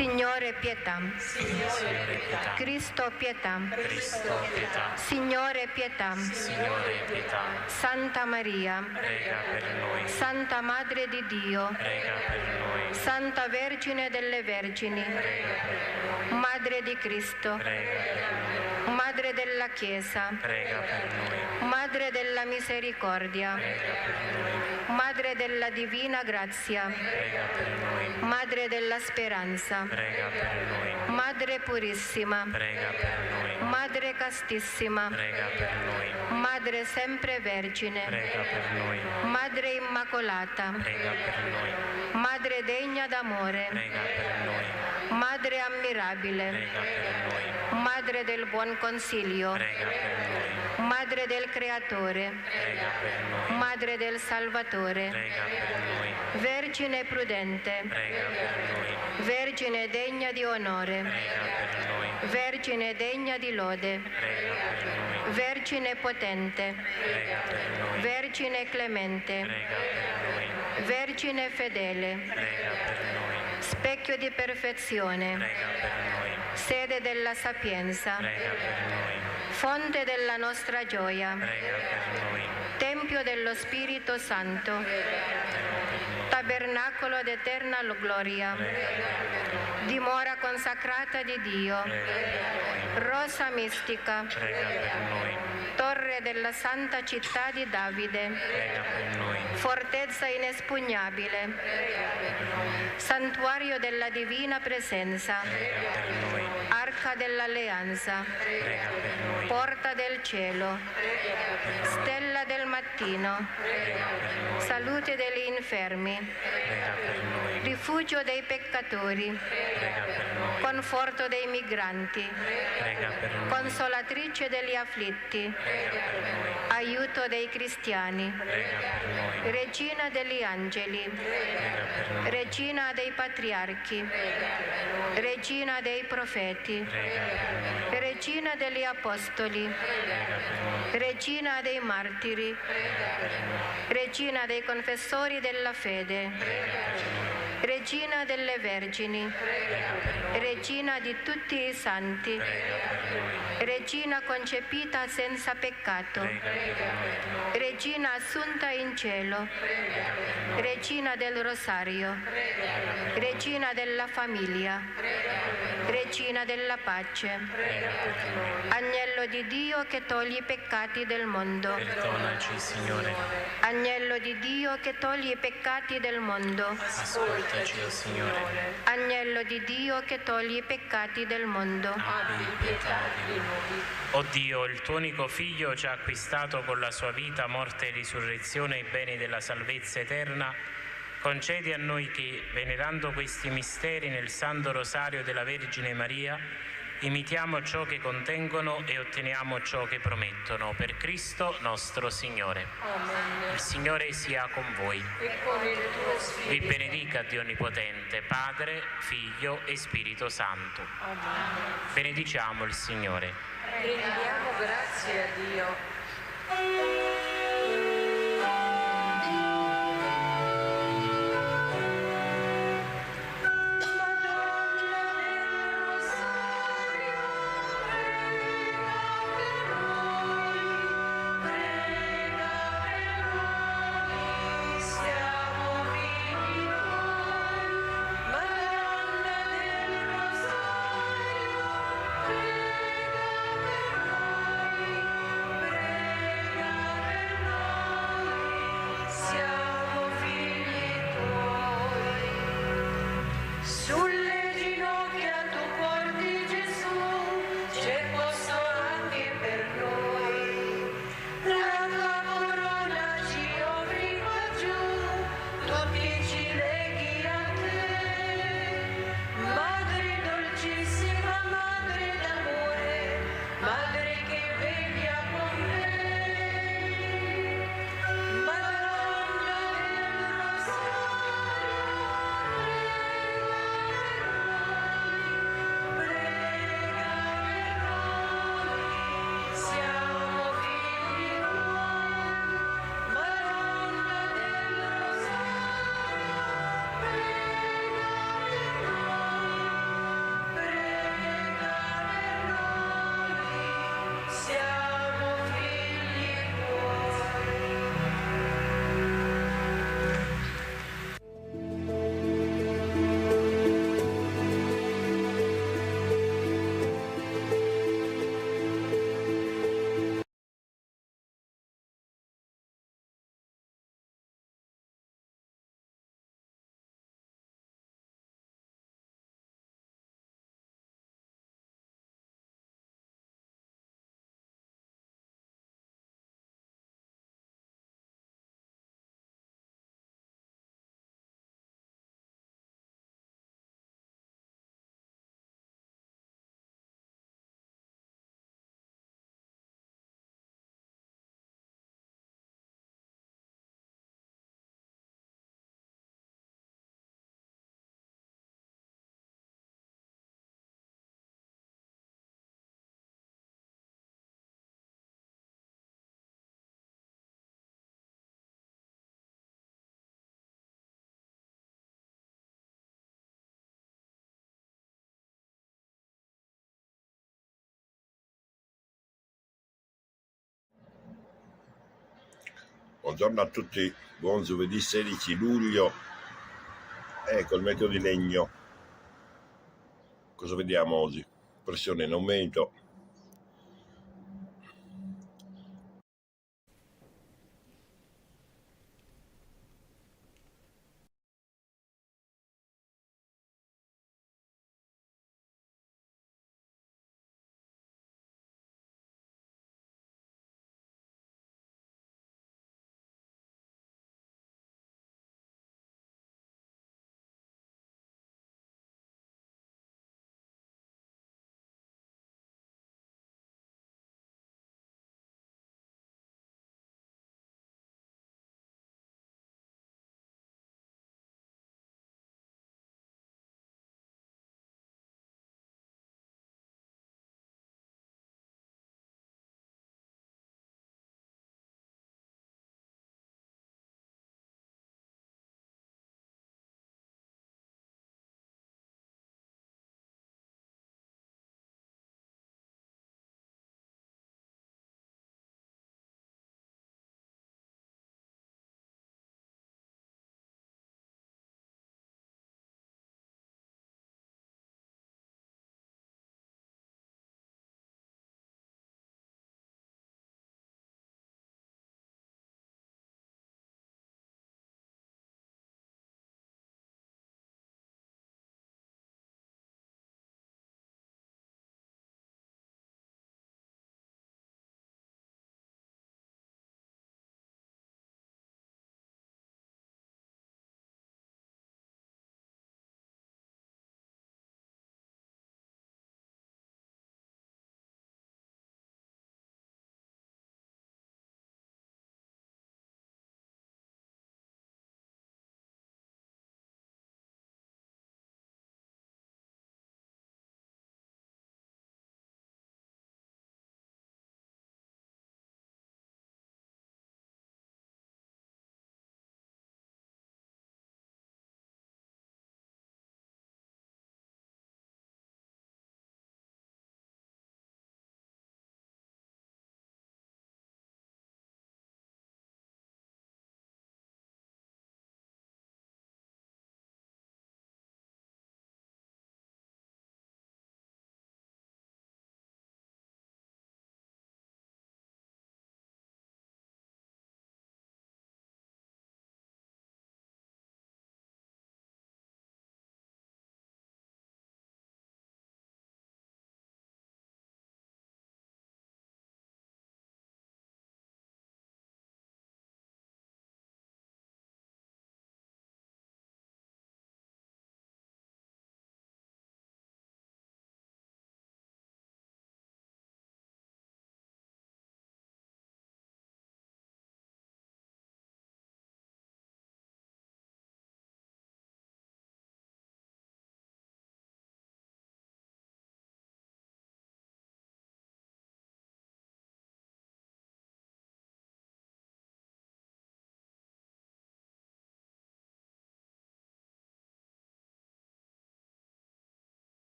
[SPEAKER 3] Signore pietà.
[SPEAKER 1] Signore pietà.
[SPEAKER 3] Cristo pietà.
[SPEAKER 1] Cristo pietà.
[SPEAKER 3] Signore pietà.
[SPEAKER 1] Signore pietà.
[SPEAKER 3] Santa Maria,
[SPEAKER 1] Prega per noi.
[SPEAKER 3] Santa Madre di Dio,
[SPEAKER 1] Prega per noi.
[SPEAKER 3] Santa Vergine delle Vergini, Madre di Cristo,
[SPEAKER 1] Prega per noi.
[SPEAKER 3] Madre della Chiesa,
[SPEAKER 1] Prega per noi.
[SPEAKER 3] Madre della Misericordia,
[SPEAKER 1] Prega per noi.
[SPEAKER 3] Madre della Divina Grazia,
[SPEAKER 1] Prega per noi.
[SPEAKER 3] Madre della Speranza,
[SPEAKER 1] Prega per noi.
[SPEAKER 3] Madre Purissima,
[SPEAKER 1] Prega per noi.
[SPEAKER 3] Madre Castissima,
[SPEAKER 1] Prega per noi.
[SPEAKER 3] Madre Sempre Vergine,
[SPEAKER 1] Prega per noi.
[SPEAKER 3] Madre Immacolata,
[SPEAKER 1] Prega per noi.
[SPEAKER 3] Madre degna d'amore,
[SPEAKER 1] Prega per noi.
[SPEAKER 3] Madre ammirabile,
[SPEAKER 1] Prega per noi.
[SPEAKER 3] Madre del buon consiglio,
[SPEAKER 1] Prega per noi.
[SPEAKER 3] Madre del Creatore,
[SPEAKER 1] Prega per noi.
[SPEAKER 3] Madre del Salvatore,
[SPEAKER 1] Prega per noi.
[SPEAKER 3] Vergine prudente,
[SPEAKER 1] Prega per noi.
[SPEAKER 3] Vergine degna di onore,
[SPEAKER 1] Prega per noi.
[SPEAKER 3] Vergine degna di lode,
[SPEAKER 1] Prega per noi.
[SPEAKER 3] Vergine potente,
[SPEAKER 1] Prega per noi.
[SPEAKER 3] Vergine clemente,
[SPEAKER 1] Prega per noi.
[SPEAKER 3] Vergine fedele,
[SPEAKER 1] Prega per noi.
[SPEAKER 3] specchio di perfezione,
[SPEAKER 1] Prega per noi.
[SPEAKER 3] sede della sapienza,
[SPEAKER 1] Prega per noi.
[SPEAKER 3] fonte della nostra gioia,
[SPEAKER 1] Prega per noi.
[SPEAKER 3] tempio dello Spirito Santo, tabernacolo d'eterna gloria, dimora consacrata di Dio, rosa mistica,
[SPEAKER 1] Prega per noi.
[SPEAKER 3] torre della santa città di Davide,
[SPEAKER 1] Prega per noi.
[SPEAKER 3] fortezza inespugnabile, santuario della divina presenza,
[SPEAKER 1] Prega per noi.
[SPEAKER 3] arca dell'alleanza,
[SPEAKER 1] Prega per noi.
[SPEAKER 3] porta del cielo, stella del mattino,
[SPEAKER 1] Prega per noi.
[SPEAKER 3] salute degli infermi,
[SPEAKER 1] Prega per noi.
[SPEAKER 3] rifugio dei peccatori,
[SPEAKER 1] Prega per noi.
[SPEAKER 3] conforto dei migranti,
[SPEAKER 1] Prega per noi.
[SPEAKER 3] consolatrice degli afflitti,
[SPEAKER 1] Prega per noi.
[SPEAKER 3] aiuto dei cristiani,
[SPEAKER 1] Prega per noi.
[SPEAKER 3] regina degli angeli,
[SPEAKER 1] Prega per noi.
[SPEAKER 3] regina dei patriarchi, regina dei profeti,
[SPEAKER 1] Prega per noi.
[SPEAKER 3] regina degli apostoli,
[SPEAKER 1] Prega per noi.
[SPEAKER 3] regina dei martiri, regina dei confessori della fede, regina delle vergini, regina di tutti i santi, regina concepita senza peccato, regina assunta in cielo, regina del rosario, regina della famiglia, regina della pace, agnello di Dio che toglie i peccati del mondo,
[SPEAKER 1] Perdonaci, Signore.
[SPEAKER 3] agnello di Dio che toglie i peccati del mondo,
[SPEAKER 1] Ascoltaci, o Signore.
[SPEAKER 3] agnello di Dio che toglie i peccati del mondo.
[SPEAKER 1] Abbi pietà di noi. O Dio, il tuo unico Figlio ci ha acquistato con la sua vita, morte e risurrezione i beni della salvezza eterna. Concedi a noi che, venerando questi misteri nel Santo Rosario della Vergine Maria, imitiamo ciò che contengono e otteniamo ciò che promettono. Per Cristo nostro Signore.
[SPEAKER 9] Amen.
[SPEAKER 1] Il Signore sia con voi.
[SPEAKER 9] E con il tuo spirito.
[SPEAKER 1] Vi benedica Dio Onnipotente, Padre, Figlio e Spirito Santo.
[SPEAKER 9] Amen.
[SPEAKER 1] Benediciamo il Signore.
[SPEAKER 9] Rendiamo grazie a Dio.
[SPEAKER 8] Prega
[SPEAKER 10] Buongiorno a tutti, buon giovedì 16 luglio. Col metro di legno. Cosa vediamo oggi? Pressione in aumento.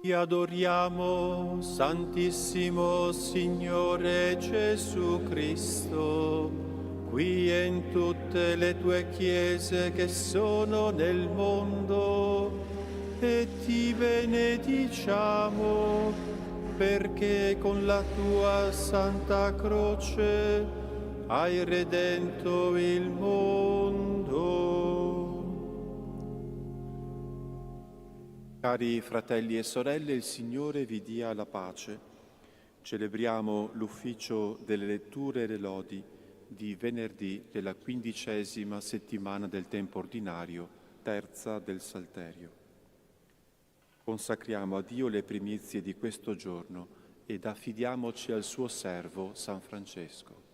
[SPEAKER 11] Ti adoriamo, Santissimo Signore Gesù Cristo, qui e in tutte le tue chiese che sono nel mondo, e ti benediciamo perché con la tua santa croce hai redento il mondo. Cari fratelli e sorelle, il Signore vi dia la pace. Celebriamo l'ufficio delle letture e le lodi di venerdì della 15ª settimana del tempo ordinario, terza del Salterio. Consacriamo a Dio le primizie di questo giorno ed affidiamoci al suo servo San Francesco.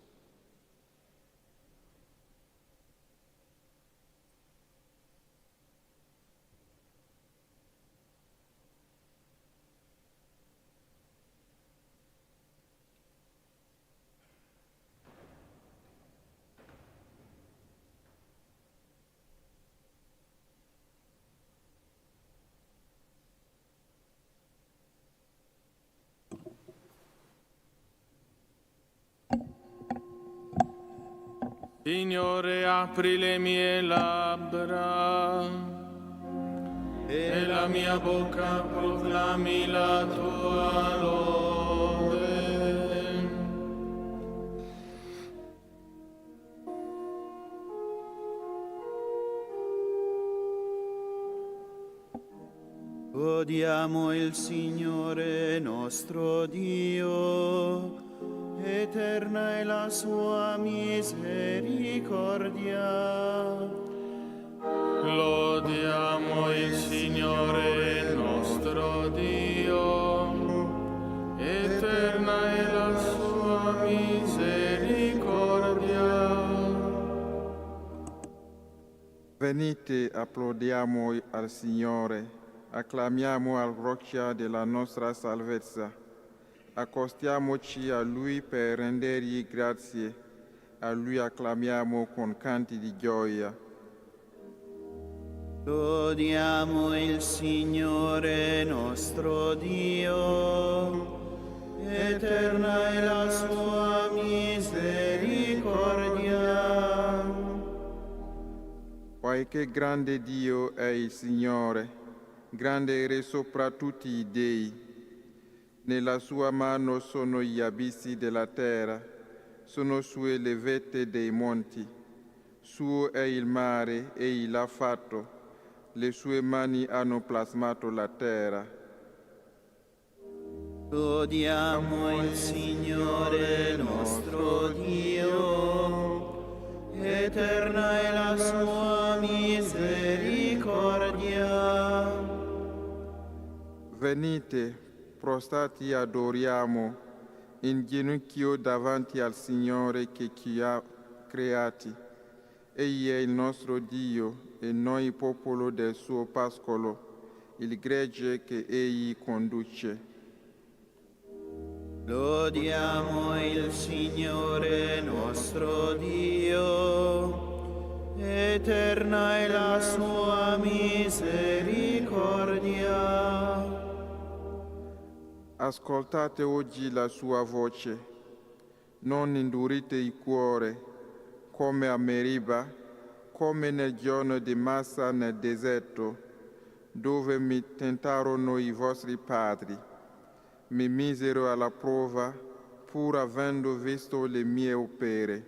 [SPEAKER 12] Signore, apri le mie labbra e la mia bocca proclami la tua lode.
[SPEAKER 13] Lodiamo il Signore nostro Dio. Eterna è la sua misericordia.
[SPEAKER 12] Lodiamo il Signore nostro Dio. Eterna è la sua misericordia.
[SPEAKER 14] Venite, applaudiamo al Signore, acclamiamo al roccia della nostra salvezza. Accostiamoci a Lui per rendergli grazie, a Lui acclamiamo con canti di gioia.
[SPEAKER 13] Lodiamo il Signore nostro Dio, eterna è la sua misericordia.
[SPEAKER 14] Poiché grande Dio è il Signore, grande Re sopra tutti i dei. Nella sua mano sono gli abissi della terra, sono sue le vette dei monti. Suo è il mare, egli l'ha fatto, le sue mani hanno plasmato la terra.
[SPEAKER 13] Lodiamo il Signore nostro Dio, eterna è la sua misericordia.
[SPEAKER 14] Venite, prostrati adoriamo, in ginocchio davanti al Signore che ci ha creati. Egli è il nostro Dio e noi popolo del suo pascolo, il gregge che Egli conduce.
[SPEAKER 13] Lodiamo il Signore nostro Dio, eterna è la sua misericordia.
[SPEAKER 14] Ascoltate oggi la sua voce, non indurite il cuore, come a Meriba, come nel giorno di Massa nel deserto, dove mi tentarono i vostri padri. Mi misero alla prova, pur avendo visto le mie opere.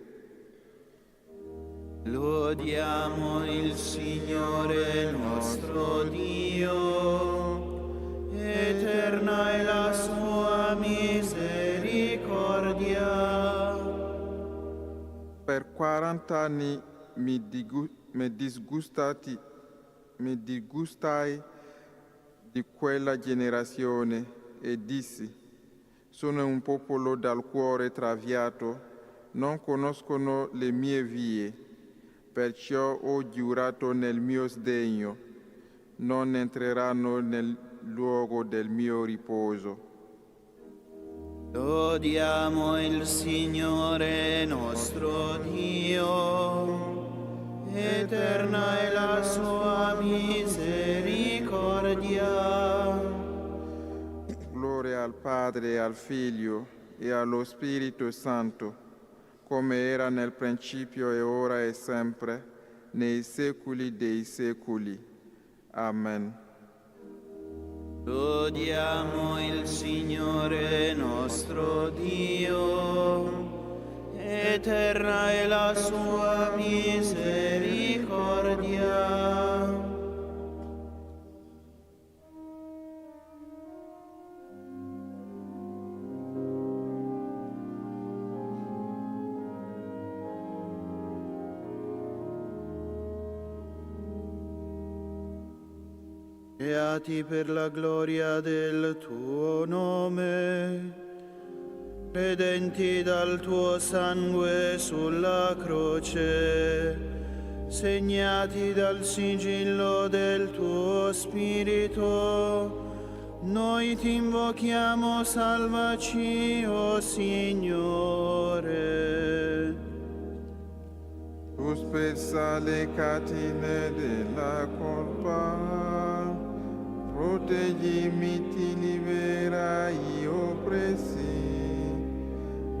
[SPEAKER 13] Lodiamo il Signore nostro Dio, eterna è la sua misericordia.
[SPEAKER 14] Per 40 anni mi disgustai di quella generazione e dissi: sono un popolo dal cuore traviato, non conoscono le mie vie. Perciò ho giurato nel mio sdegno, non entreranno nel luogo del mio riposo.
[SPEAKER 13] Lodiamo il Signore nostro Dio, eterna è la sua misericordia.
[SPEAKER 14] Gloria al Padre, al Figlio e allo Spirito Santo, come era nel principio e ora e sempre, nei secoli dei secoli. Amen.
[SPEAKER 13] Lodiamo il Signore nostro Dio, eterna è la sua misericordia. Beati per la gloria del tuo nome, redenti dal tuo sangue sulla croce, segnati dal sigillo del tuo Spirito, noi ti invochiamo, salvaci, o Signore.
[SPEAKER 14] Tu spezza le catene della colpa, proteggi i miti, libera gli oppressi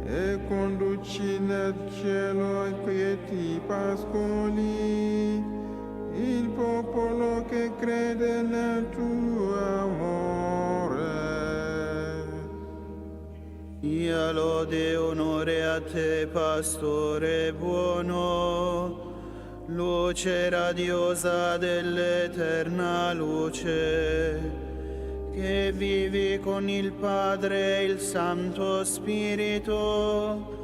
[SPEAKER 14] e conduci nel cielo i quieti pascoli, il popolo che crede nel tuo amore.
[SPEAKER 13] Sia lode e onore a te, pastore buono, luce radiosa dell'eterna luce, che vivi con il Padre e il Santo Spirito,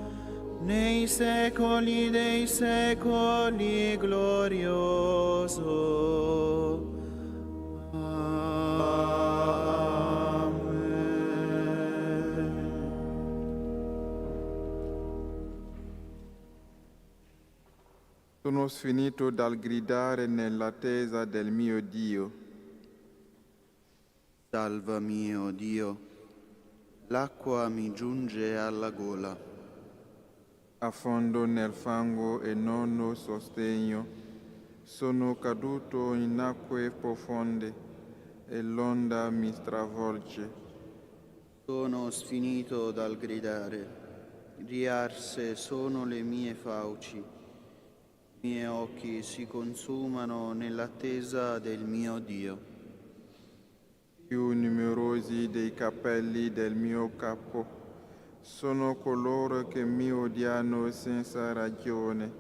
[SPEAKER 13] nei secoli dei secoli glorioso.
[SPEAKER 14] Sono sfinito dal gridare nell'attesa del mio Dio.
[SPEAKER 13] Salvami, o Dio, l'acqua mi giunge alla gola.
[SPEAKER 14] Affondo nel fango e non ho sostegno, sono caduto in acque profonde e l'onda mi stravolge.
[SPEAKER 13] Sono sfinito dal gridare, riarse sono le mie fauci. I miei occhi si consumano nell'attesa del mio Dio.
[SPEAKER 14] Più numerosi dei capelli del mio capo sono coloro che mi odiano senza ragione.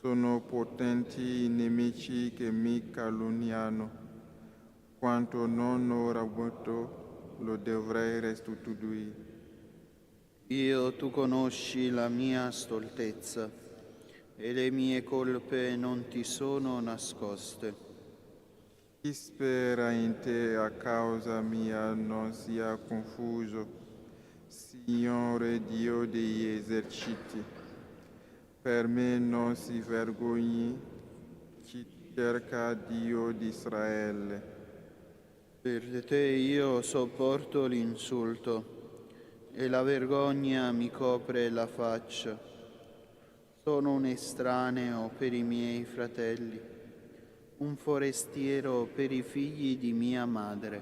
[SPEAKER 14] Sono potenti i nemici che mi calunniano. Quanto non ho avuto, lo dovrei restituire.
[SPEAKER 13] Dio, tu conosci la mia stoltezza e le mie colpe non ti sono nascoste.
[SPEAKER 14] Chi spera in te a causa mia non sia confuso, Signore Dio degli eserciti. Per me non si vergogni, chi cerca Dio di Israele.
[SPEAKER 13] Per te io sopporto l'insulto e la vergogna mi copre la faccia. Sono un estraneo per i miei fratelli, un forestiero per i figli di mia madre.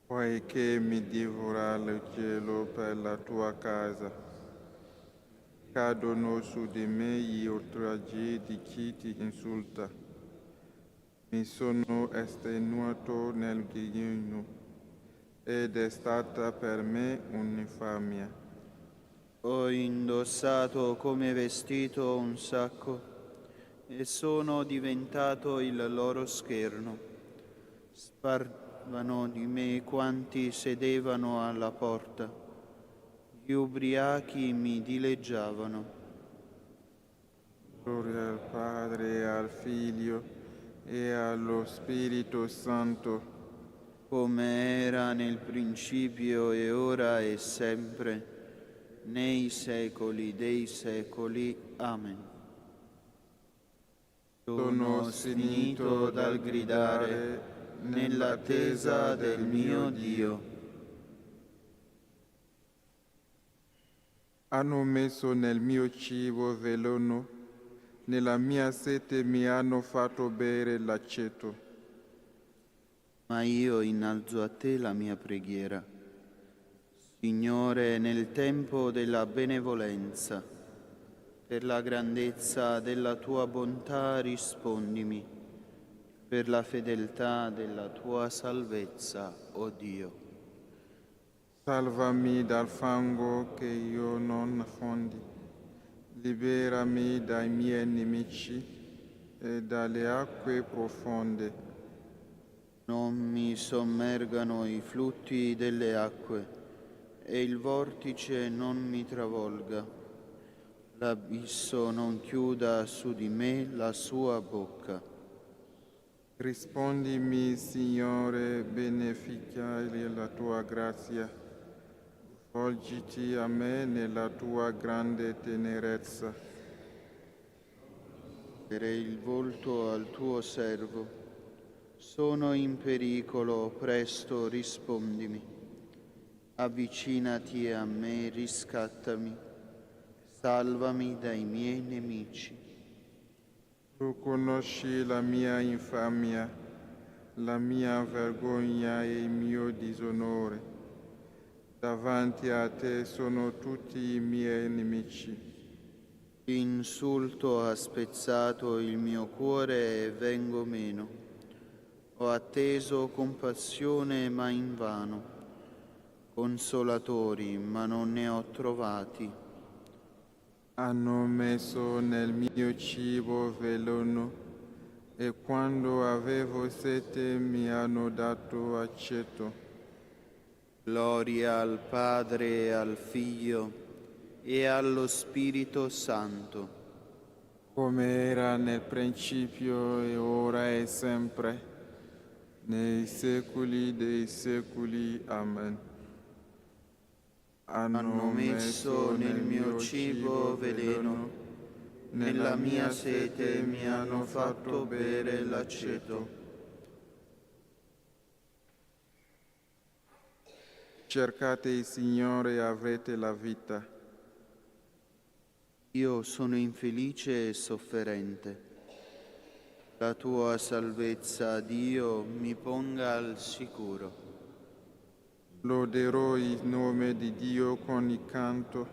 [SPEAKER 14] Poiché mi divora il cielo per la tua casa, cadono su di me gli oltraggi di chi ti insulta. Mi sono estenuato nel digiuno ed è stata per me un'infamia.
[SPEAKER 13] Ho indossato come vestito un sacco e sono diventato il loro scherno. Sparvano di me quanti sedevano alla porta. Gli ubriachi mi dileggiavano.
[SPEAKER 14] Gloria al Padre, al Figlio e allo Spirito Santo,
[SPEAKER 13] come era nel principio e ora e sempre, nei secoli dei secoli. Amen. Sono sfinito dal gridare nell'attesa del mio Dio.
[SPEAKER 14] Hanno messo nel mio cibo veleno, nella mia sete mi hanno fatto bere l'aceto.
[SPEAKER 13] Ma io innalzo a te la mia preghiera. Signore, nel tempo della benevolenza, per la grandezza della tua bontà rispondimi, per la fedeltà della tua salvezza, o Dio.
[SPEAKER 14] Salvami dal fango che io non affondi, liberami dai miei nemici e dalle acque profonde.
[SPEAKER 13] Non mi sommergano i flutti delle acque e il vortice non mi travolga. L'abisso non chiuda su di me la sua bocca.
[SPEAKER 14] Rispondimi, Signore, benefica la tua grazia. Volgiti a me nella tua grande tenerezza.
[SPEAKER 13] Darei il volto al tuo servo. Sono in pericolo, presto rispondimi. Avvicinati a me, riscattami, salvami dai miei nemici.
[SPEAKER 14] Tu conosci la mia infamia, la mia vergogna e il mio disonore. Davanti a te sono tutti i miei nemici.
[SPEAKER 13] L'insulto ha spezzato il mio cuore e vengo meno. Ho atteso compassione ma invano. Consolatori, ma non ne ho trovati.
[SPEAKER 14] Hanno messo nel mio cibo veleno e quando avevo sete mi hanno dato aceto.
[SPEAKER 13] Gloria al Padre e al Figlio e allo Spirito Santo.
[SPEAKER 14] Come era nel principio e ora e sempre, nei secoli dei secoli. Amen.
[SPEAKER 13] Hanno messo nel mio cibo veleno, nella mia sete mi hanno fatto bere l'aceto.
[SPEAKER 14] Cercate il Signore e avrete la vita.
[SPEAKER 13] Io sono infelice e sofferente. La tua salvezza, Dio, mi ponga al sicuro.
[SPEAKER 14] Loderò il nome di Dio con il canto,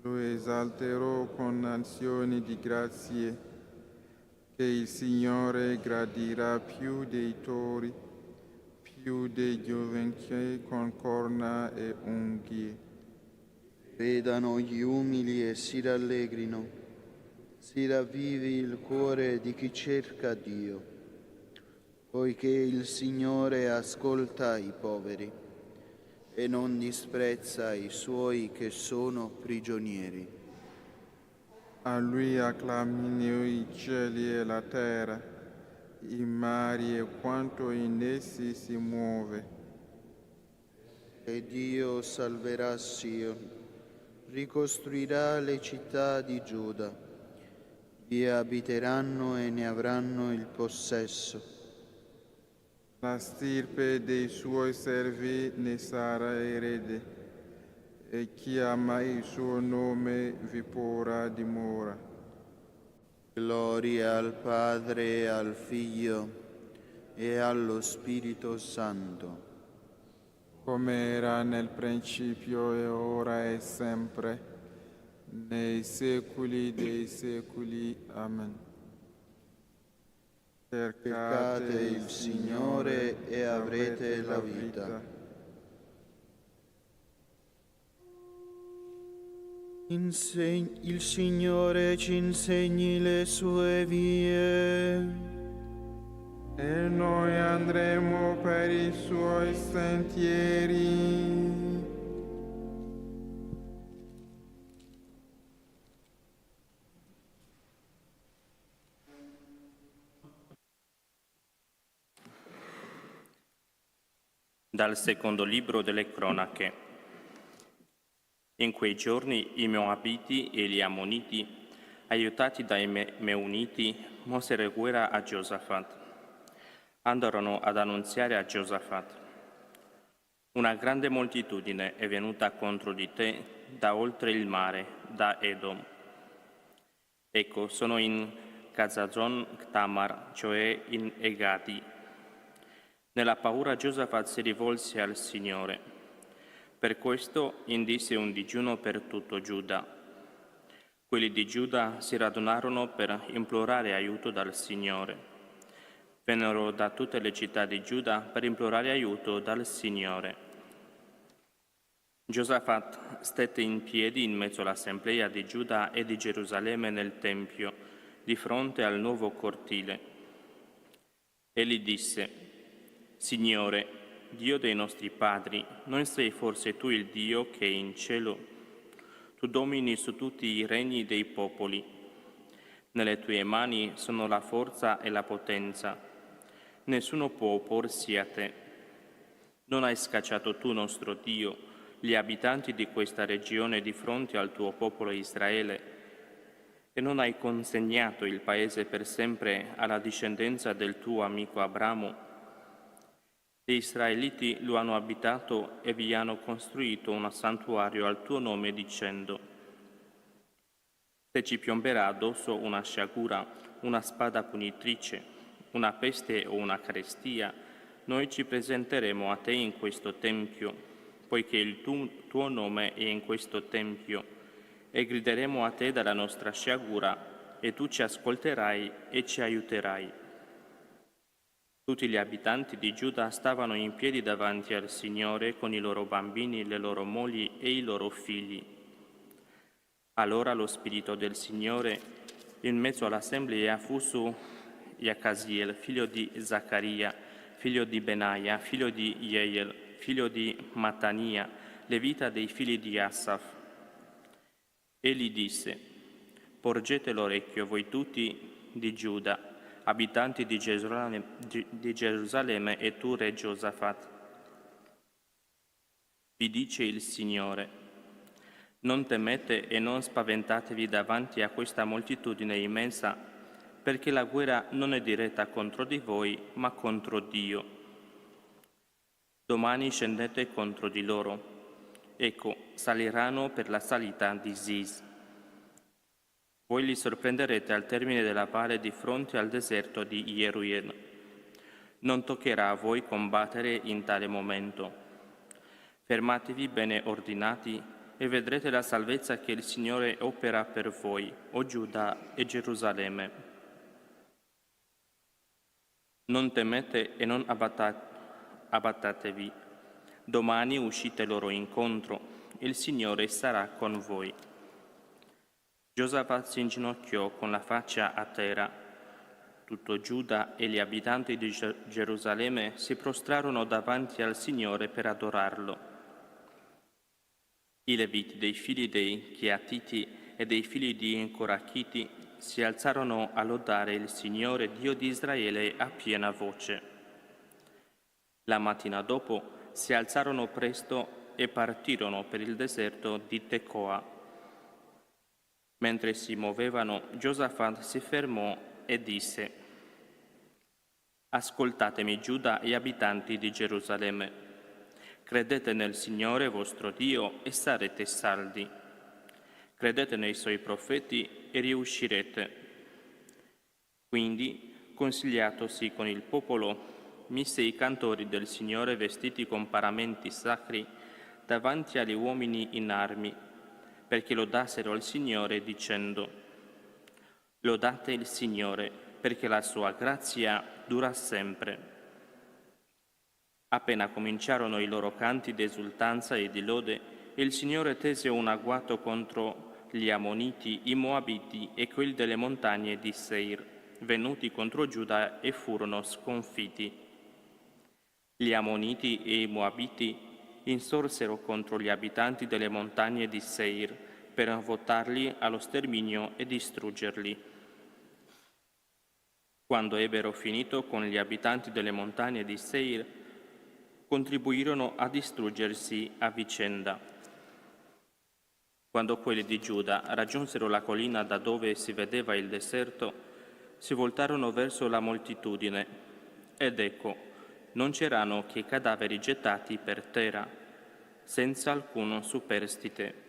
[SPEAKER 14] lo esalterò con azioni di grazie, che il Signore gradirà più dei tori, più dei giovenchi con corna e unghie.
[SPEAKER 13] Vedano gli umili e si rallegrino, si ravvivi il cuore di chi cerca Dio, poiché il Signore ascolta i poveri e non disprezza i suoi che sono prigionieri.
[SPEAKER 14] A lui acclamino i cieli e la terra, i mari e quanto in essi si muove.
[SPEAKER 13] E Dio salverà Sion, ricostruirà le città di Giuda, vi abiteranno e ne avranno il possesso.
[SPEAKER 14] La stirpe dei suoi servi ne sarà erede, e chi ama il suo nome vi porrà dimora.
[SPEAKER 13] Gloria al Padre, al Figlio e allo Spirito Santo.
[SPEAKER 14] Come era nel principio e ora e sempre, nei secoli dei secoli. Amen.
[SPEAKER 13] Cercate il Signore e avrete la vita. Il Signore ci insegni le sue vie.
[SPEAKER 14] E noi andremo per i suoi sentieri.
[SPEAKER 15] Dal secondo libro delle cronache. In quei giorni i Moabiti e gli Ammoniti, aiutati dai Meuniti, mosero guerra a Giosafat. Andarono ad annunziare a Giosafat: una grande moltitudine è venuta contro di te da oltre il mare, da Edom. Ecco, sono in Kazazon Tamar, cioè in Egadi. Nella paura Giosafat si rivolse al Signore. Per questo indisse un digiuno per tutto Giuda. Quelli di Giuda si radunarono per implorare aiuto dal Signore. Vennero da tutte le città di Giuda per implorare aiuto dal Signore. Giosafat stette in piedi in mezzo all'assemblea di Giuda e di Gerusalemme nel Tempio, di fronte al nuovo cortile. Egli disse: Signore, Dio dei nostri padri, non sei forse tu il Dio che è in cielo? Tu domini su tutti i regni dei popoli. Nelle tue mani sono la forza e la potenza. Nessuno può opporsi a te. Non hai scacciato tu, nostro Dio, gli abitanti di questa regione di fronte al tuo popolo Israele, e non hai consegnato il paese per sempre alla discendenza del tuo amico Abramo. Gli Israeliti lo hanno abitato e vi hanno costruito un santuario al tuo nome dicendo: se ci piomberà addosso una sciagura, una spada punitrice, una peste o una carestia, noi ci presenteremo a te in questo Tempio, poiché il tuo nome è in questo Tempio, e grideremo a te dalla nostra sciagura, e tu ci ascolterai e ci aiuterai. Tutti gli abitanti di Giuda stavano in piedi davanti al Signore con i loro bambini, le loro mogli e i loro figli. Allora lo Spirito del Signore in mezzo all'assemblea fu su Jacaziel, figlio di Zaccaria, figlio di Benaia, figlio di Jeiel, figlio di Mattania, levita dei figli di Asaf. Egli disse: porgete l'orecchio voi tutti di Giuda, abitanti di Gerusalemme e tu, re Giosafat. Vi dice il Signore: non temete e non spaventatevi davanti a questa moltitudine immensa, perché la guerra non è diretta contro di voi, ma contro Dio. Domani scendete contro di loro. Ecco, saliranno per la salita di Ziz. Voi li sorprenderete al termine della valle di fronte al deserto di Jeruel. Non toccherà a voi combattere in tale momento. Fermatevi bene ordinati e vedrete la salvezza che il Signore opera per voi, o Giuda e Gerusalemme. Non temete e non abbattatevi. Domani uscite loro incontro, il Signore sarà con voi. Giosafat si inginocchiò con la faccia a terra. Tutto Giuda e gli abitanti di Gerusalemme si prostrarono davanti al Signore per adorarlo. I leviti dei figli dei Cheatiti e dei figli di Corachiti si alzarono a lodare il Signore Dio di Israele a piena voce. La mattina dopo si alzarono presto e partirono per il deserto di Tecoa. Mentre si muovevano, Giosafat si fermò e disse: ascoltatemi, Giuda e abitanti di Gerusalemme. Credete nel Signore vostro Dio e sarete saldi. Credete nei suoi profeti e riuscirete. Quindi, consigliatosi con il popolo, mise i cantori del Signore vestiti con paramenti sacri davanti agli uomini in armi, perché lodassero il Signore dicendo: lodate il Signore, perché la sua grazia dura sempre. Appena cominciarono i loro canti d'esultanza e di lode, il Signore tese un agguato contro gli Ammoniti, i Moabiti e quelli delle montagne di Seir, venuti contro Giuda e furono sconfitti. Gli Ammoniti e i Moabiti insorsero contro gli abitanti delle montagne di Seir per votarli allo sterminio e distruggerli. Quando ebbero finito con gli abitanti delle montagne di Seir, contribuirono a distruggersi a vicenda. Quando quelli di Giuda raggiunsero la collina da dove si vedeva il deserto, si voltarono verso la moltitudine, ed ecco, non c'erano che cadaveri gettati per terra, senza alcun superstite.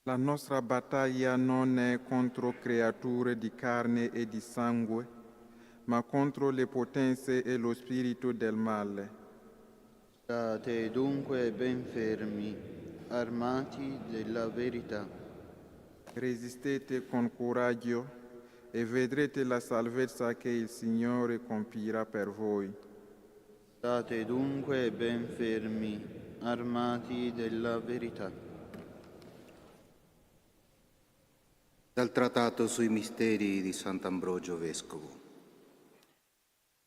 [SPEAKER 14] La nostra battaglia non è contro creature di carne e di sangue, ma contro le potenze e lo spirito del male.
[SPEAKER 13] State dunque ben fermi, armati della verità.
[SPEAKER 14] Resistete con coraggio e vedrete la salvezza che il Signore compirà per voi.
[SPEAKER 13] State dunque ben fermi, armati della verità.
[SPEAKER 16] Dal Trattato sui misteri di Sant'Ambrogio Vescovo.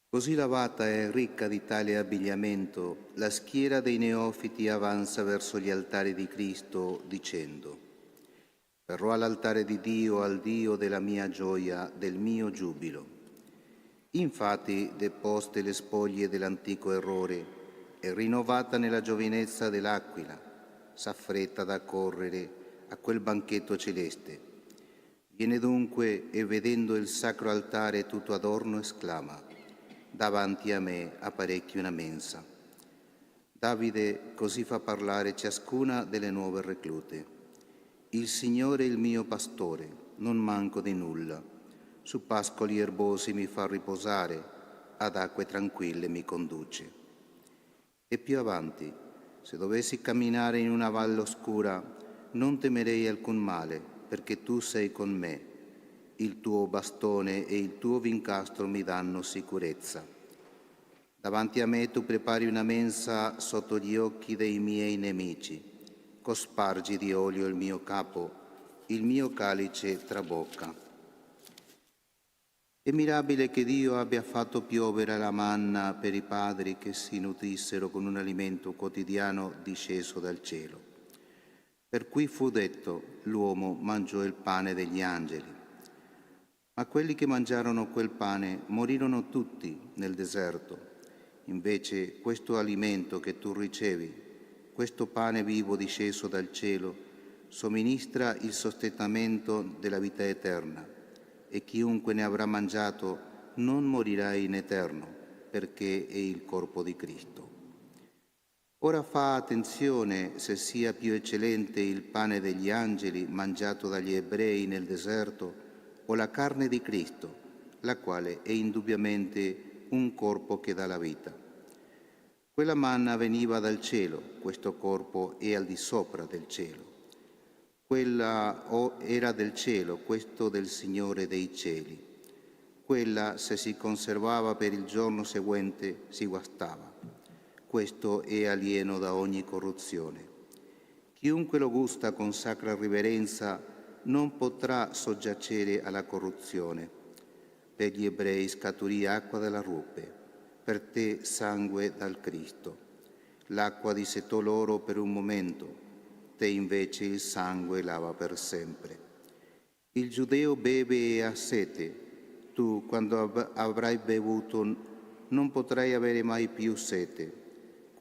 [SPEAKER 16] Così lavata e ricca di tale abbigliamento, la schiera dei neofiti avanza verso gli altari di Cristo dicendo: verrò all'altare di Dio, al Dio della mia gioia, del mio giubilo. Infatti, deposte le spoglie dell'antico errore e rinnovata nella giovinezza dell'aquila, s'affretta ad accorrere a quel banchetto celeste. Viene dunque e vedendo il sacro altare tutto adorno esclama: davanti a me apparecchi una mensa. Davide così fa parlare ciascuna delle nuove reclute: il Signore è il mio pastore, non manco di nulla. Su pascoli erbosi mi fa riposare, ad acque tranquille mi conduce. E più avanti: se dovessi camminare in una valle oscura, non temerei alcun male, perché tu sei con me. Il tuo bastone e il tuo vincastro mi danno sicurezza. Davanti a me tu prepari una mensa sotto gli occhi dei miei nemici. Cospargi di olio il mio capo, il mio calice trabocca. È mirabile che Dio abbia fatto piovere la manna per i padri che si nutrissero con un alimento quotidiano disceso dal cielo. Per cui fu detto: l'uomo mangiò il pane degli angeli. Ma quelli che mangiarono quel pane morirono tutti nel deserto. Invece questo alimento che tu ricevi, questo pane vivo disceso dal cielo, somministra il sostentamento della vita eterna, e chiunque ne avrà mangiato non morirà in eterno, perché è il corpo di Cristo. Ora fa attenzione se sia più eccellente il pane degli angeli mangiato dagli ebrei nel deserto o la carne di Cristo, la quale è indubbiamente un corpo che dà la vita. Quella manna veniva dal cielo, questo corpo è al di sopra del cielo. Quella era del cielo, questo del Signore dei cieli. Quella, se si conservava per il giorno seguente, si guastava. Questo è alieno da ogni corruzione. Chiunque lo gusta con sacra riverenza non potrà soggiacere alla corruzione. Per gli ebrei scaturì acqua dalla rupe, per te sangue dal Cristo. L'acqua dissetò loro per un momento, te invece il sangue lava per sempre. Il giudeo beve e ha sete, tu quando avrai bevuto non potrai avere mai più sete.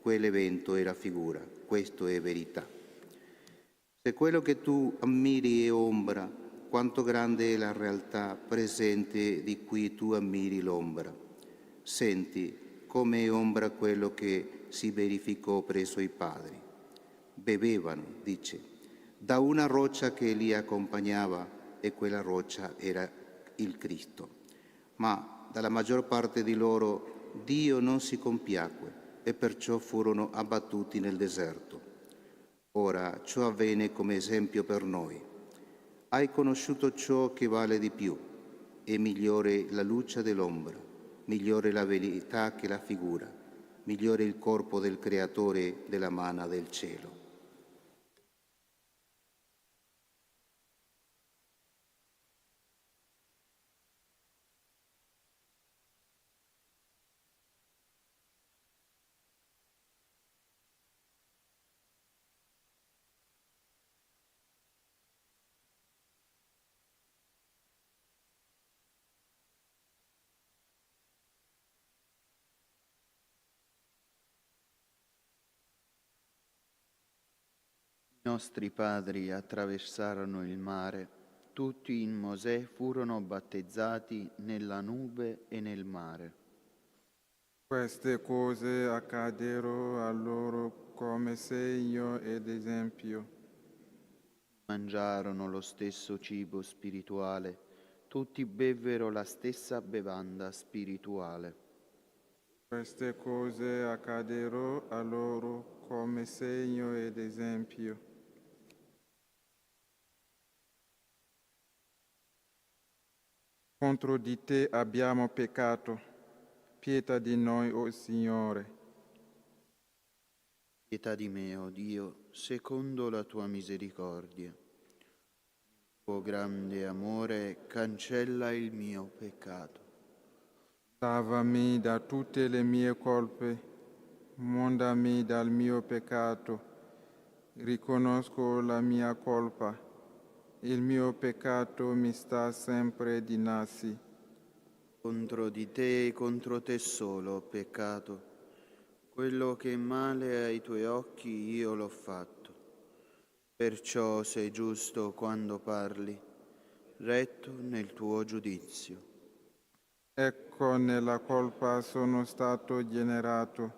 [SPEAKER 16] Quell'evento era figura, questo è verità. Se quello che tu ammiri è ombra, quanto grande è la realtà presente di cui tu ammiri l'ombra. Senti come è ombra quello che si verificò presso i padri. Bevevano, dice, da una roccia che li accompagnava, e quella roccia era il Cristo. Ma dalla maggior parte di loro Dio non si compiacque, e perciò furono abbattuti nel deserto. Ora ciò avvenne come esempio per noi. Hai conosciuto ciò che vale di più, è migliore la luce dell'ombra, migliore la verità che la figura, migliore il corpo del Creatore della manna del cielo.
[SPEAKER 13] I nostri padri attraversarono il mare, tutti in Mosè furono battezzati nella nube e nel mare.
[SPEAKER 14] Queste cose accaddero a loro come segno ed esempio.
[SPEAKER 13] mangiarono lo stesso cibo spirituale, tutti bevvero la stessa bevanda spirituale.
[SPEAKER 14] Queste cose accaddero a loro come segno ed esempio. Contro di te abbiamo peccato, pietà di noi, o Signore.
[SPEAKER 13] Pietà di me, o Dio, secondo la tua misericordia. Il tuo grande amore cancella il mio peccato.
[SPEAKER 14] Lavami da tutte le mie colpe, mondami dal mio peccato. Riconosco la mia colpa. Il mio peccato mi sta sempre dinanzi.
[SPEAKER 13] Contro di te e contro te solo ho peccato. Quello che è male ai tuoi occhi io l'ho fatto. Perciò sei giusto quando parli, retto nel tuo giudizio.
[SPEAKER 14] Ecco, nella colpa sono stato generato,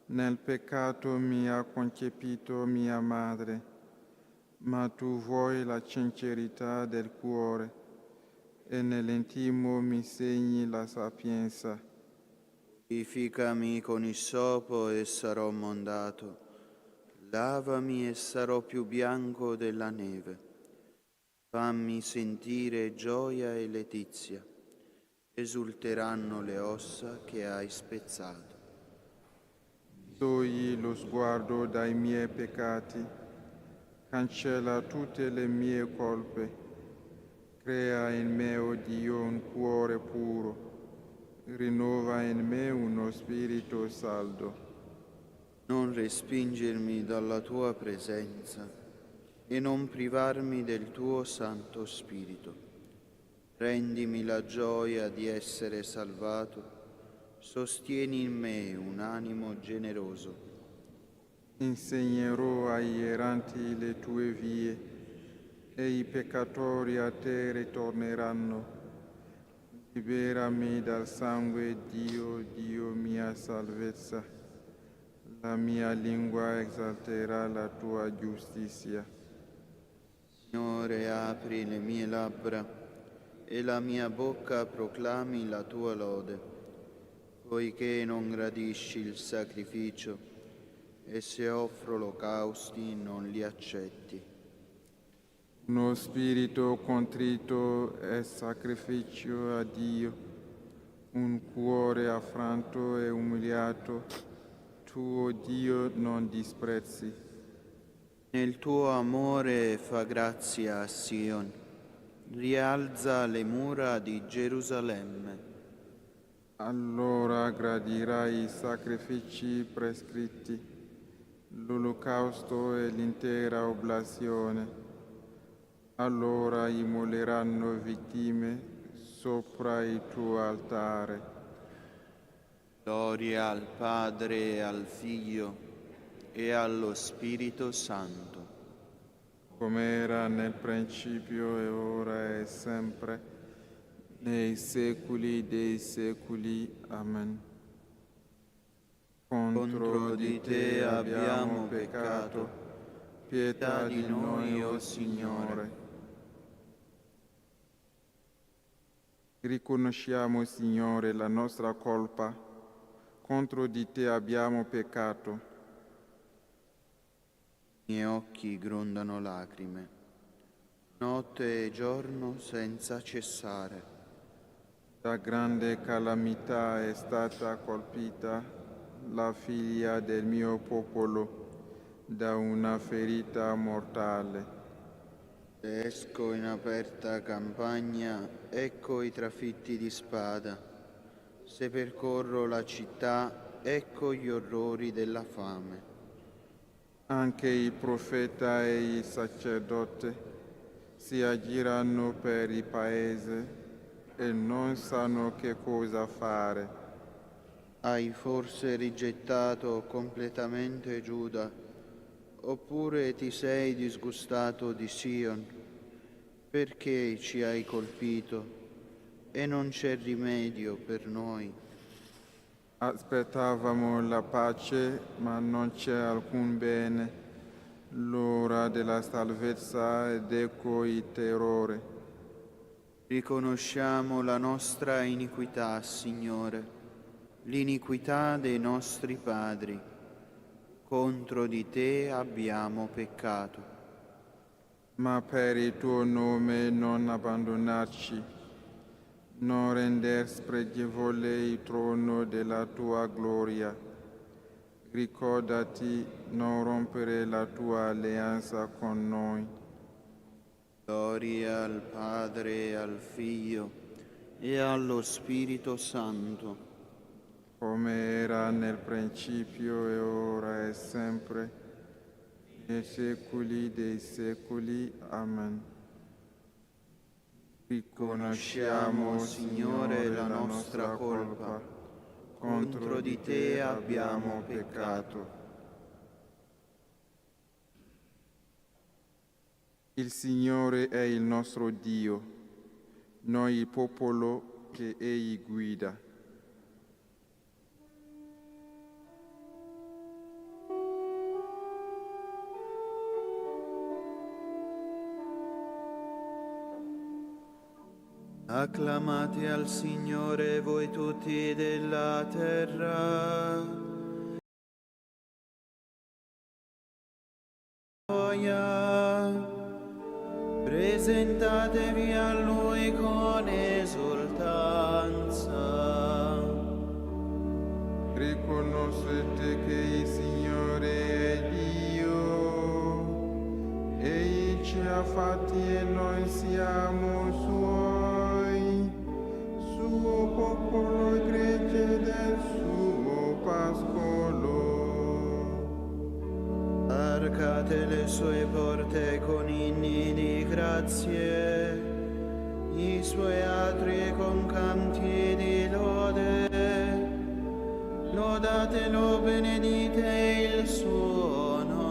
[SPEAKER 14] nel peccato mi ha concepito mia madre. Ma tu vuoi la sincerità del cuore e nell'intimo mi segni la sapienza.
[SPEAKER 13] Purificami con issopo e sarò mondato, lavami e sarò più bianco della neve. Fammi sentire gioia e letizia, esulteranno le ossa che hai spezzato.
[SPEAKER 14] Togli lo sguardo dai miei peccati, cancella tutte le mie colpe, crea in me, o Dio, un cuore puro, rinnova in me uno spirito saldo.
[SPEAKER 13] Non respingermi dalla tua presenza e non privarmi del tuo Santo Spirito. Rendimi la gioia di essere salvato, sostieni in me un animo generoso.
[SPEAKER 14] Insegnerò agli erranti le tue vie e i peccatori a te ritorneranno. Liberami dal sangue, Dio, Dio mia salvezza. La mia lingua esalterà la tua giustizia.
[SPEAKER 13] Signore, apri le mie labbra e la mia bocca proclami la tua lode, poiché non gradisci il sacrificio e se offro olocausti non li accetti.
[SPEAKER 14] Uno spirito contrito è sacrificio a Dio, un cuore affranto e umiliato, tu, o Dio, non disprezzi.
[SPEAKER 13] Nel tuo amore fa grazia a Sion, rialza le mura di Gerusalemme.
[SPEAKER 14] Allora gradirai i sacrifici prescritti, l'olocausto e l'intera oblazione. Allora immoleranno vittime sopra il tuo altare.
[SPEAKER 13] Gloria al Padre e al Figlio e allo Spirito Santo.
[SPEAKER 14] Come era nel principio e ora e sempre, nei secoli dei secoli. Amen. Contro di te abbiamo peccato, pietà di noi, o Signore. Riconosciamo, Signore, la nostra colpa. Contro di te abbiamo peccato.
[SPEAKER 13] I miei occhi grondano lacrime, notte e giorno senza cessare.
[SPEAKER 14] Da grande calamità è stata colpita la figlia del mio popolo, da una ferita mortale.
[SPEAKER 13] Se esco in aperta campagna, ecco i trafitti di spada. Se percorro la città, ecco gli orrori della fame.
[SPEAKER 14] Anche il profeta e il sacerdote si aggiranno per il paese e non sanno che cosa fare.
[SPEAKER 13] Hai forse rigettato completamente Giuda, oppure ti sei disgustato di Sion? Perché ci hai colpito e non c'è rimedio per noi?
[SPEAKER 14] Aspettavamo la pace, ma non c'è alcun bene. l'ora della salvezza ed ecco il terrore.
[SPEAKER 13] Riconosciamo la nostra iniquità, Signore, l'iniquità dei nostri padri. Contro di te abbiamo peccato.
[SPEAKER 14] Ma per il tuo nome non abbandonarci, non render spregevole il trono della tua gloria. Ricordati non rompere la tua alleanza con noi.
[SPEAKER 13] Gloria al Padre, al Figlio e allo Spirito Santo,
[SPEAKER 14] come era nel principio e ora e sempre, nei secoli dei secoli. Amen. Riconosciamo, Signore, la nostra colpa. Contro di te abbiamo peccato. Il Signore è il nostro Dio, noi il popolo che Egli guida.
[SPEAKER 13] Acclamate al Signore voi tutti della terra. Gioia. Presentatevi a Lui con esultanza.
[SPEAKER 14] Riconoscete che il Signore è Dio. Egli ci ha fatti e noi siamo Suoi, suo popolo e gregge del suo pascolo.
[SPEAKER 13] Varcate le sue porte con inni di grazie, i suoi atri con canti di lode. Lodatelo, benedite il suo nome.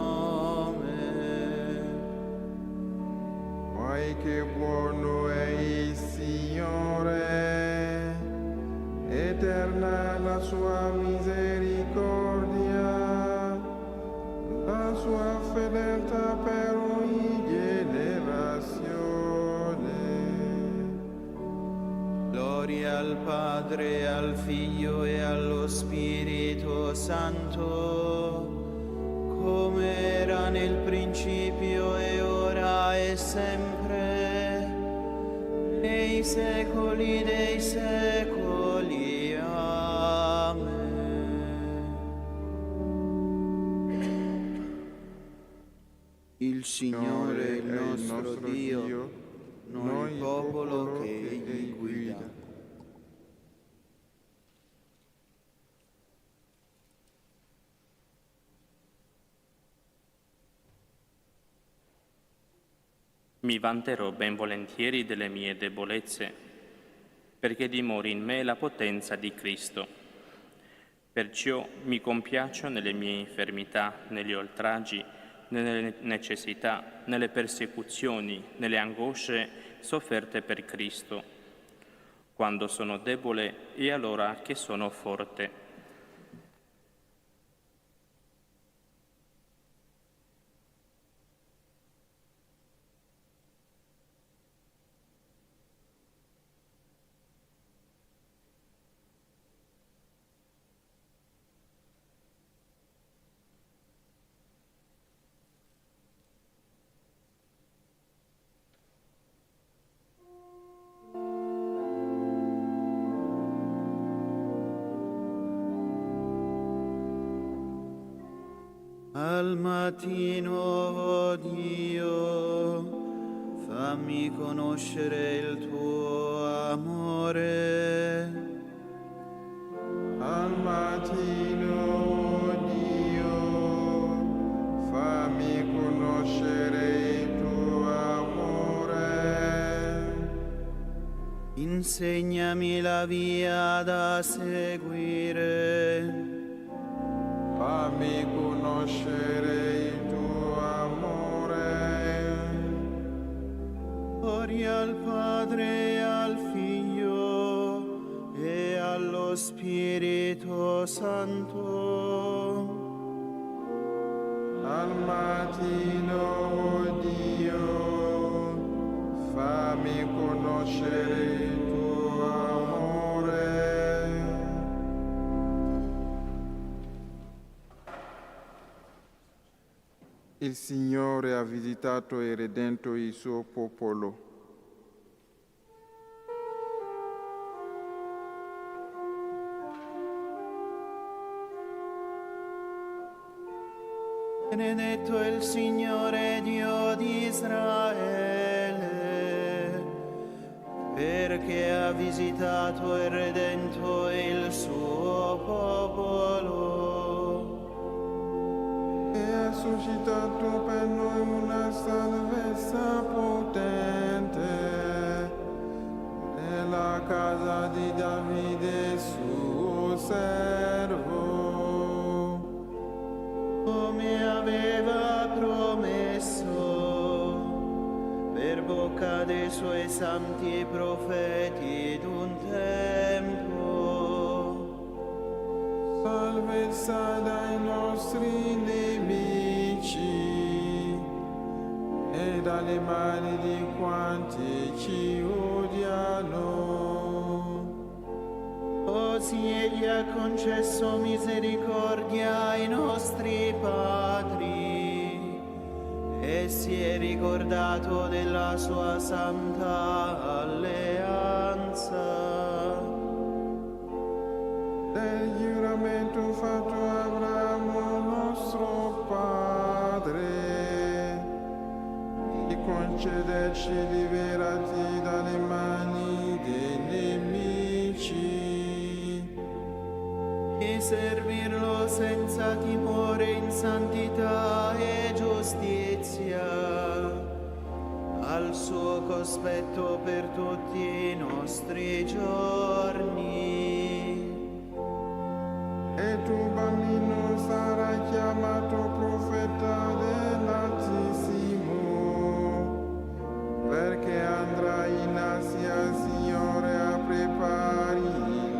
[SPEAKER 14] Poi che buono è il Signore, eterna è la sua misericordia, la sua fedeltà per ogni generazione.
[SPEAKER 13] Gloria al Padre, al Figlio e allo Spirito Santo, come era nel principio e ora e sempre, nei secoli dei secoli. Amen. Il Signore è il nostro Dio, noi il popolo che Egli guida.
[SPEAKER 15] Mi vanterò ben volentieri delle mie debolezze, perché dimori in me la potenza di Cristo. Perciò mi compiaccio nelle mie infermità, negli oltraggi, nelle necessità, nelle persecuzioni, nelle angosce sofferte per Cristo. Quando sono debole è allora che sono forte.
[SPEAKER 13] Al mattino, oh Dio, fammi conoscere il tuo amore.
[SPEAKER 14] Al mattino, oh Dio, fammi conoscere il tuo amore.
[SPEAKER 13] Insegnami la via da seguire.
[SPEAKER 14] Fammi conoscere il tuo amore.
[SPEAKER 13] Gloria al Padre, al Figlio e allo Spirito Santo.
[SPEAKER 14] al mattino, oh Dio, fammi conoscere il tuo amore. Il Signore ha visitato e redento il suo popolo.
[SPEAKER 13] Benedetto il Signore Dio di Israele, perché ha visitato e redento il suo popolo.
[SPEAKER 14] E ha suscitato per noi una salvezza potente nella casa di Davide suo servo,
[SPEAKER 13] come aveva promesso per bocca dei suoi santi profeti d'un tempo.
[SPEAKER 14] Salvezza dai nostri nemici e dalle mani di quanti ci odiano.
[SPEAKER 13] Così egli ha concesso misericordia ai nostri padri e si è ricordato della sua santa alleanza.
[SPEAKER 14] Del giuramento fatto a Abramo nostro padre, di concederci liberati dalle mani dei nemici,
[SPEAKER 13] di servirlo senza timore in santità e giustizia, al suo cospetto per tutti i nostri giorni.
[SPEAKER 14] E tu, bambino, sarai chiamato profeta dell'Altissimo, perché andrai in Asia, Signore, a preparare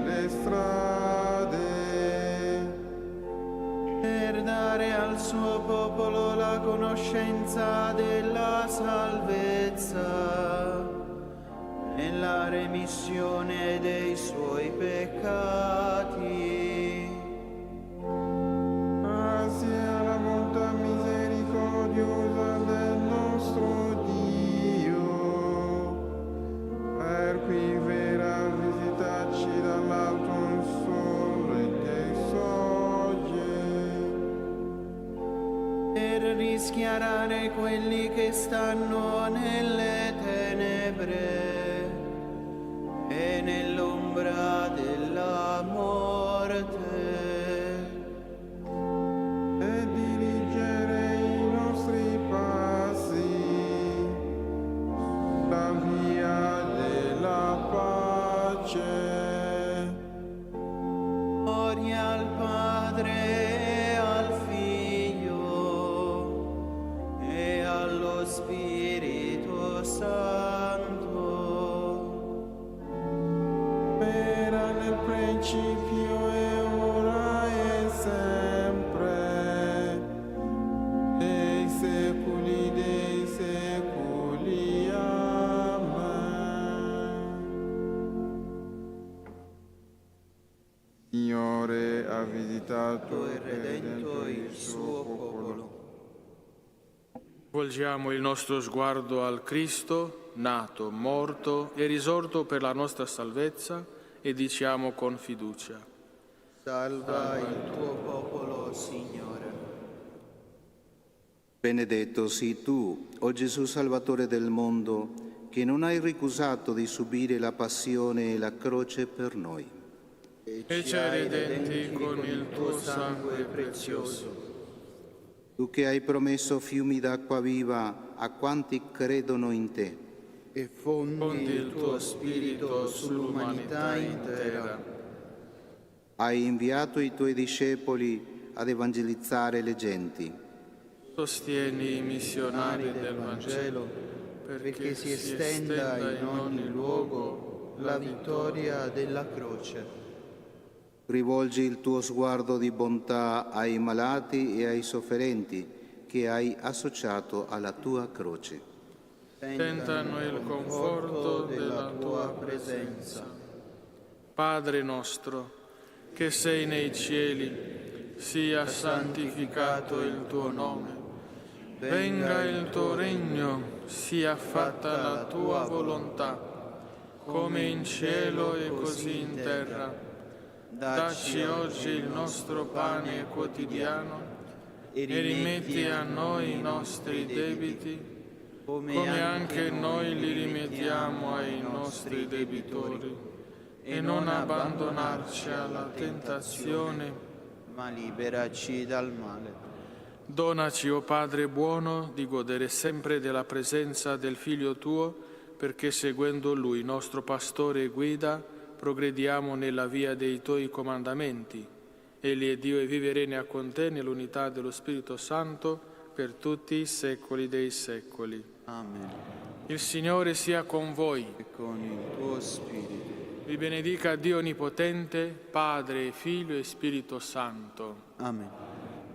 [SPEAKER 14] le strade,
[SPEAKER 13] per dare al suo popolo la conoscenza della salvezza e la remissione dei suoi peccati.
[SPEAKER 14] grazie alla molta misericordiosa del nostro Dio, per cui verrà a visitarci dall'alto il sole che sorge,
[SPEAKER 13] per rischiarare quelli che stanno nelle tenebre e nell'ombra della morte,
[SPEAKER 14] e dirigere i nostri passi sulla via della pace.
[SPEAKER 13] gloria al Padre e al Figlio e allo Spirito Santo,
[SPEAKER 14] Era nel principio e ora e sempre, nei secoli dei secoli. Amen. Signore ha visitato e redento il suo popolo.
[SPEAKER 12] Volgiamo il nostro sguardo al Cristo, nato, morto e risorto per la nostra salvezza, e diciamo con fiducia:
[SPEAKER 13] salva il tuo popolo, Signore.
[SPEAKER 16] Benedetto sii tu, o Gesù Salvatore del mondo, che non hai ricusato di subire la passione e la croce per noi.
[SPEAKER 12] E ci hai redenti con il tuo sangue prezioso.
[SPEAKER 16] Tu che hai promesso fiumi d'acqua viva a quanti credono in te.
[SPEAKER 13] E fondi il tuo Spirito sull'umanità intera.
[SPEAKER 16] Hai inviato i tuoi discepoli ad evangelizzare le genti.
[SPEAKER 12] Sostieni i missionari del Vangelo perché si estenda in ogni luogo
[SPEAKER 13] la vittoria della croce.
[SPEAKER 16] Rivolgi il tuo sguardo di bontà ai malati e ai sofferenti che hai associato alla tua croce.
[SPEAKER 12] Sentano il conforto della tua presenza. Padre nostro, che sei nei cieli, sia santificato il tuo nome. Venga il tuo regno, sia fatta la tua volontà, come in cielo e così in terra. Dacci oggi il nostro pane quotidiano e rimetti a noi i nostri debiti, come anche noi li rimettiamo ai nostri debitori. E non abbandonarci alla tentazione,
[SPEAKER 13] ma liberaci dal male.
[SPEAKER 12] Donaci, o Padre buono, di godere sempre della presenza del Figlio tuo, perché seguendo Lui, nostro Pastore e guida, progrediamo nella via dei tuoi comandamenti. Egli è Dio e vive e regna con te nell'unità dello Spirito Santo per tutti i secoli dei secoli.
[SPEAKER 13] Amen.
[SPEAKER 12] Il Signore sia con voi.
[SPEAKER 13] E con il tuo spirito.
[SPEAKER 12] Vi benedica Dio Onnipotente, Padre, Figlio e Spirito Santo.
[SPEAKER 13] Amen.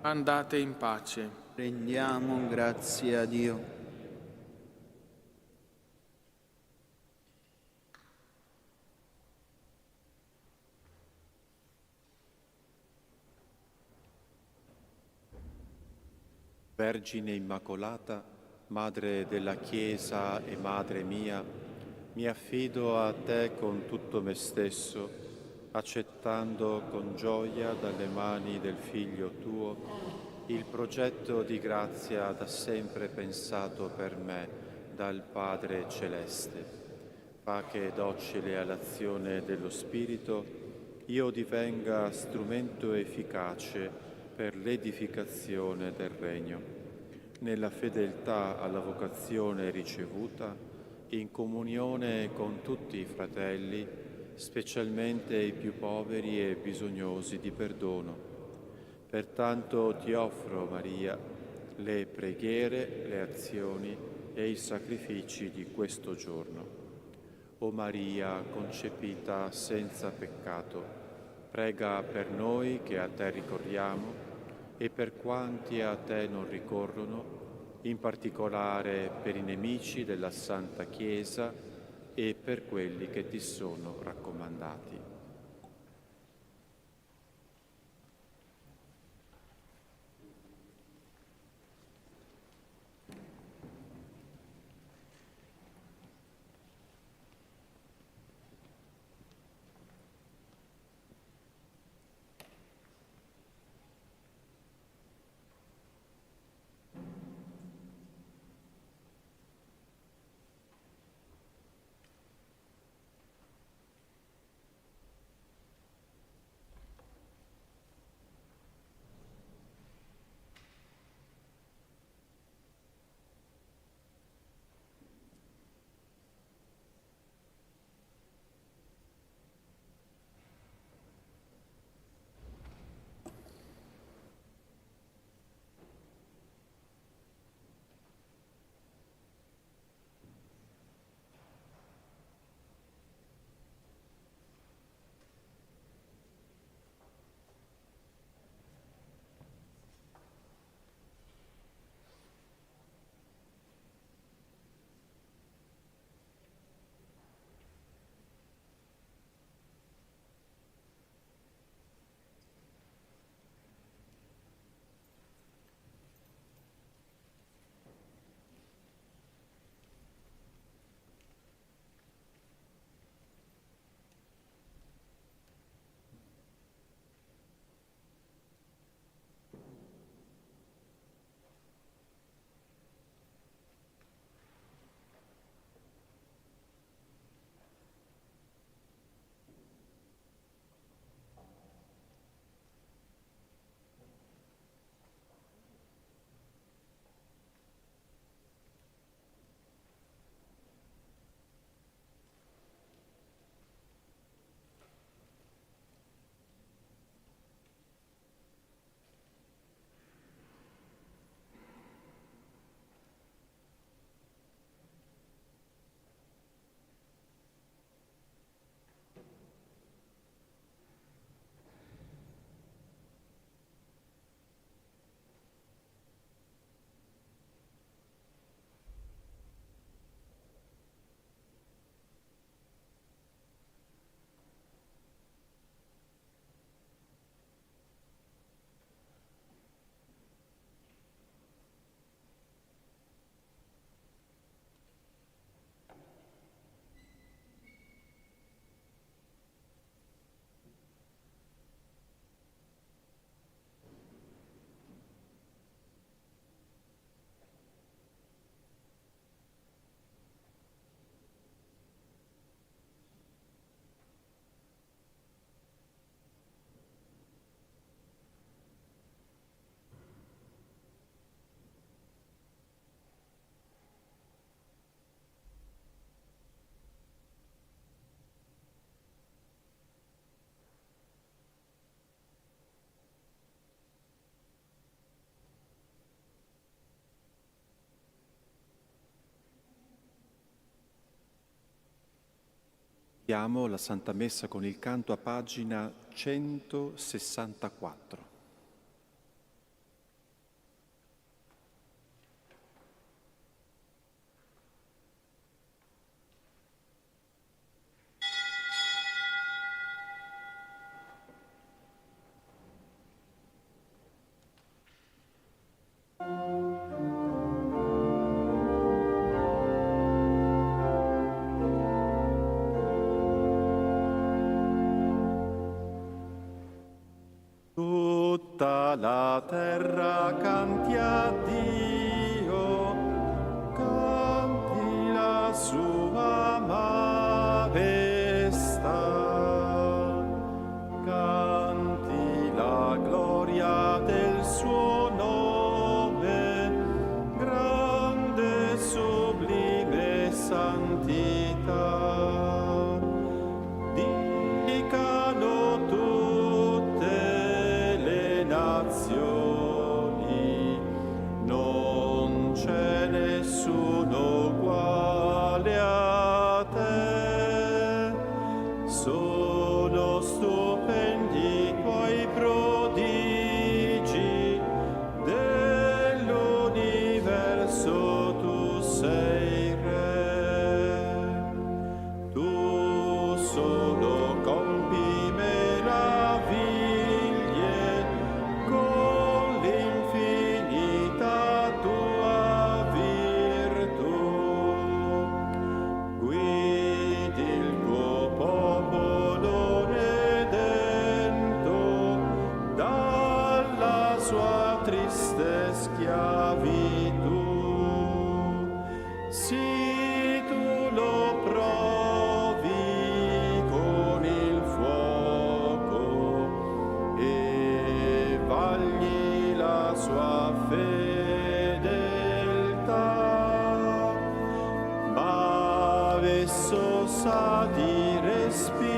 [SPEAKER 12] Andate in pace.
[SPEAKER 13] Rendiamo grazie a Dio.
[SPEAKER 11] Vergine Immacolata, Madre della Chiesa e Madre mia, mi affido a te con tutto me stesso, accettando con gioia dalle mani del Figlio tuo il progetto di grazia da sempre pensato per me dal Padre Celeste. Fa che, docile all'azione dello Spirito, io divenga strumento efficace per l'edificazione del Regno, nella fedeltà alla vocazione ricevuta, in comunione con tutti i fratelli, specialmente i più poveri e bisognosi di perdono. Pertanto ti offro, Maria, le preghiere, le azioni e i sacrifici di questo giorno. O Maria, concepita senza peccato, prega per noi che a te ricorriamo e per quanti a te non ricorrono, in particolare per i nemici della Santa Chiesa e per quelli che ti sono raccomandati. Iniziamo la Santa Messa con il canto a pagina 164. Tutta la terra canti a Dio, canti la sua maestà, canti la gloria del suo nome, grande sublime santità. Dicano tutte le nazioni, non c'è nessuno uguale a te. Sono stupendi i tuoi prodigi, dell'universo tu sei re. Tu solo compi meraviglie con l'infinita tua virtù. Guidi il tuo popolo redento dalla sua triste schiavitù. Sì, tu lo provi con il fuoco e vagli la sua fedeltà, ma esso sa di respirare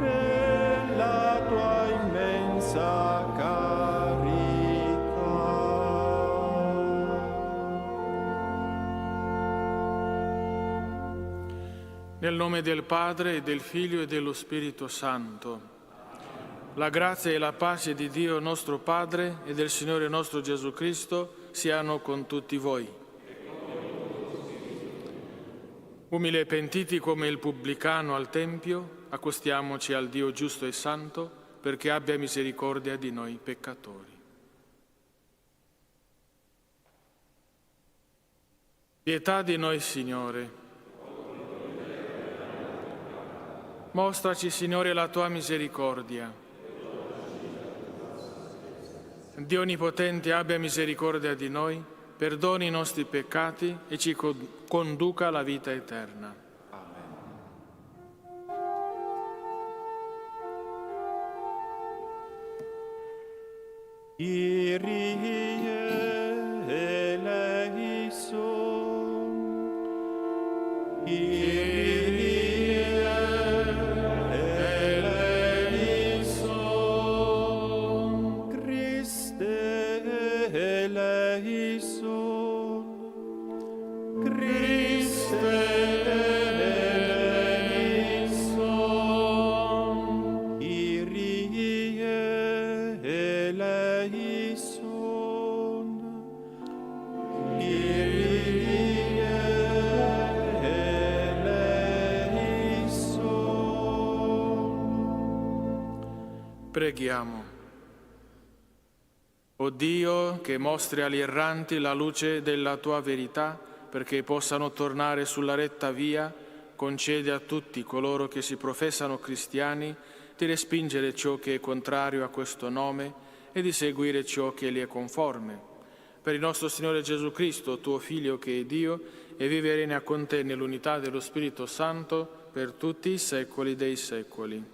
[SPEAKER 11] nella tua immensa carità.
[SPEAKER 12] Nel nome del Padre, e del Figlio e dello Spirito Santo. La grazia e la pace di Dio nostro Padre e del Signore nostro Gesù Cristo siano con tutti voi. Umili e pentiti come il pubblicano al Tempio, accostiamoci al Dio giusto e santo perché abbia misericordia di noi peccatori. Pietà di noi, Signore. Mostraci, Signore, la tua misericordia. Dio Onnipotente abbia misericordia di noi, perdoni i nostri peccati e ci conduca alla vita eterna.
[SPEAKER 11] Kyrie eleison, Kyrie eleison, Christe eleison, Christe eleison, Kyrie eleison, Kyrie eleison.
[SPEAKER 12] Preghiamo. O Dio, che mostri agli erranti la luce della tua verità, perché possano tornare sulla retta via, concede a tutti coloro che si professano cristiani di respingere ciò che è contrario a questo nome e di seguire ciò che gli è conforme. Per il nostro Signore Gesù Cristo, tuo Figlio che è Dio, e vive e regna con te nell'unità dello Spirito Santo per tutti i secoli dei secoli.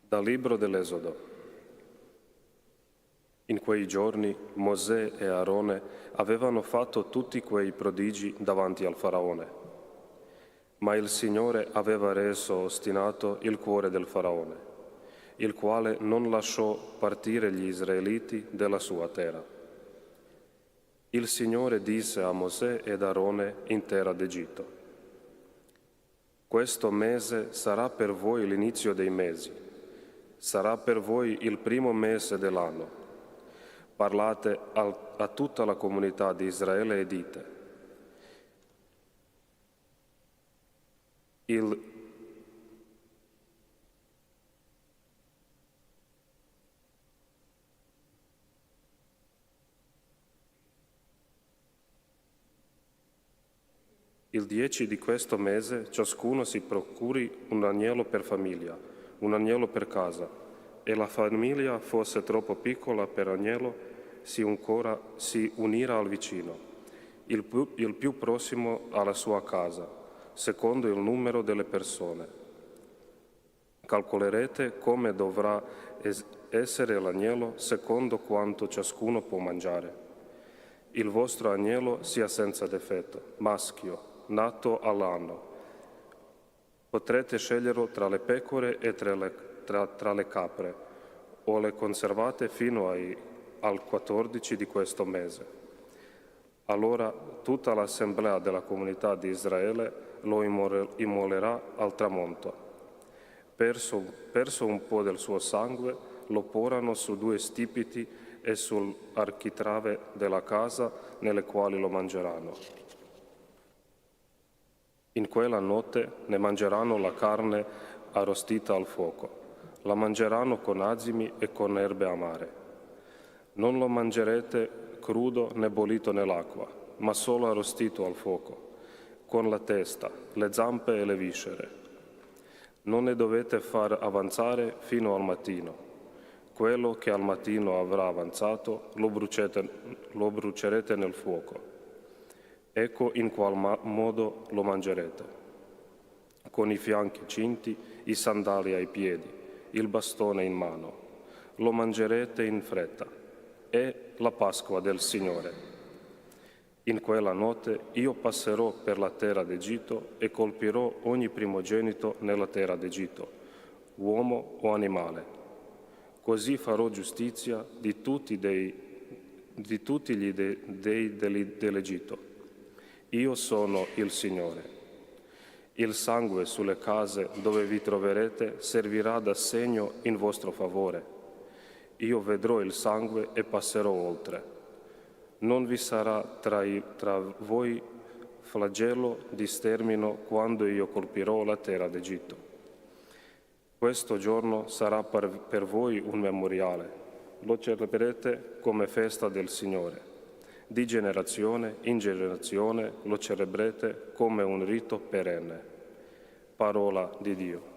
[SPEAKER 17] Dal libro dell'Esodo. In quei giorni Mosè e Aarone avevano fatto tutti quei prodigi davanti al Faraone. Ma il Signore aveva reso ostinato il cuore del Faraone il quale non lasciò partire gli israeliti dalla sua terra. Il Signore disse a Mosè ed Aarone in terra d'Egitto: questo mese sarà per voi l'inizio dei mesi, sarà per voi il primo mese dell'anno. Parlate a tutta la comunità di Israele e dite: il 10 di questo mese ciascuno si procuri un agnello per famiglia, un agnello per casa, e la famiglia fosse troppo piccola per agnello, si unirà al vicino, il più prossimo alla sua casa, secondo il numero delle persone. Calcolerete come dovrà essere l'agnello secondo quanto ciascuno può mangiare. Il vostro agnello sia senza difetto, maschio, nato all'anno. Potrete sceglierlo tra le pecore e tra le capre, o le conservate fino al 14 di questo mese. Allora tutta l'assemblea della comunità di Israele lo immolerà al tramonto. Perso un po' del suo sangue, lo porano su 2 stipiti e sull'architrave della casa nelle quali lo mangeranno. In quella notte ne mangeranno la carne arrostita al fuoco, la mangeranno con azimi e con erbe amare. Non lo mangerete crudo né bollito nell'acqua, ma solo arrostito al fuoco, con la testa, le zampe e le viscere. Non ne dovete far avanzare fino al mattino. Quello che al mattino avrà avanzato lo brucerete nel fuoco. Ecco in qual modo lo mangerete: con i fianchi cinti, i sandali ai piedi, il bastone in mano. Lo mangerete in fretta. È la Pasqua del Signore. In quella notte io passerò per la terra d'Egitto e colpirò ogni primogenito nella terra d'Egitto, uomo o animale. Così farò giustizia di tutti gli dei dell'Egitto. Io sono il Signore. Il sangue sulle case dove vi troverete servirà da segno in vostro favore. Io vedrò il sangue e passerò oltre. Non vi sarà tra voi flagello di sterminio quando io colpirò la terra d'Egitto. Questo giorno sarà per voi un memoriale. Lo celebrerete come festa del Signore. Di generazione in generazione lo celebrete come un rito perenne. Parola di Dio.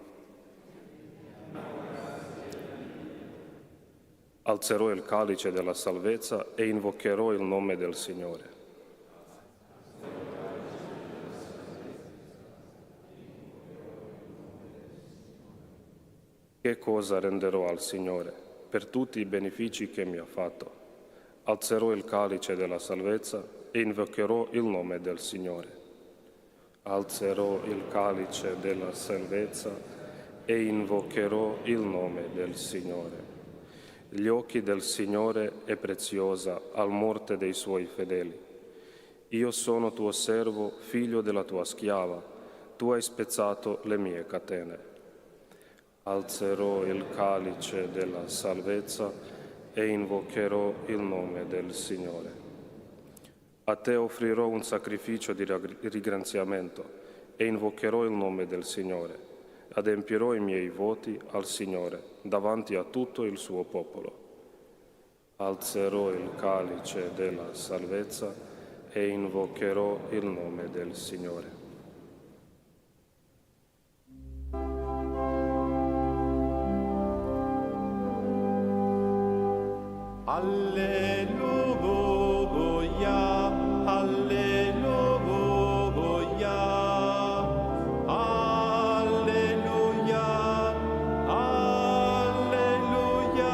[SPEAKER 17] Alzerò il calice della salvezza e invocherò il nome del Signore. Che cosa renderò al Signore per tutti i benefici che mi ha fatto? Alzerò il calice della salvezza e invocherò il nome del Signore. Alzerò il calice della salvezza e invocherò il nome del Signore. Gli occhi del Signore è preziosa al morte dei suoi fedeli. Io sono tuo servo, figlio della tua schiava, tu hai spezzato le mie catene. Alzerò il calice della salvezza e invocherò il nome del Signore. A te offrirò un sacrificio di ringraziamento e invocherò il nome del Signore. Adempirò i miei voti al Signore davanti a tutto il suo popolo. Alzerò il calice della salvezza e invocherò il nome del Signore.
[SPEAKER 11] Alleluia, alleluia, alleluia, alleluia, alleluia.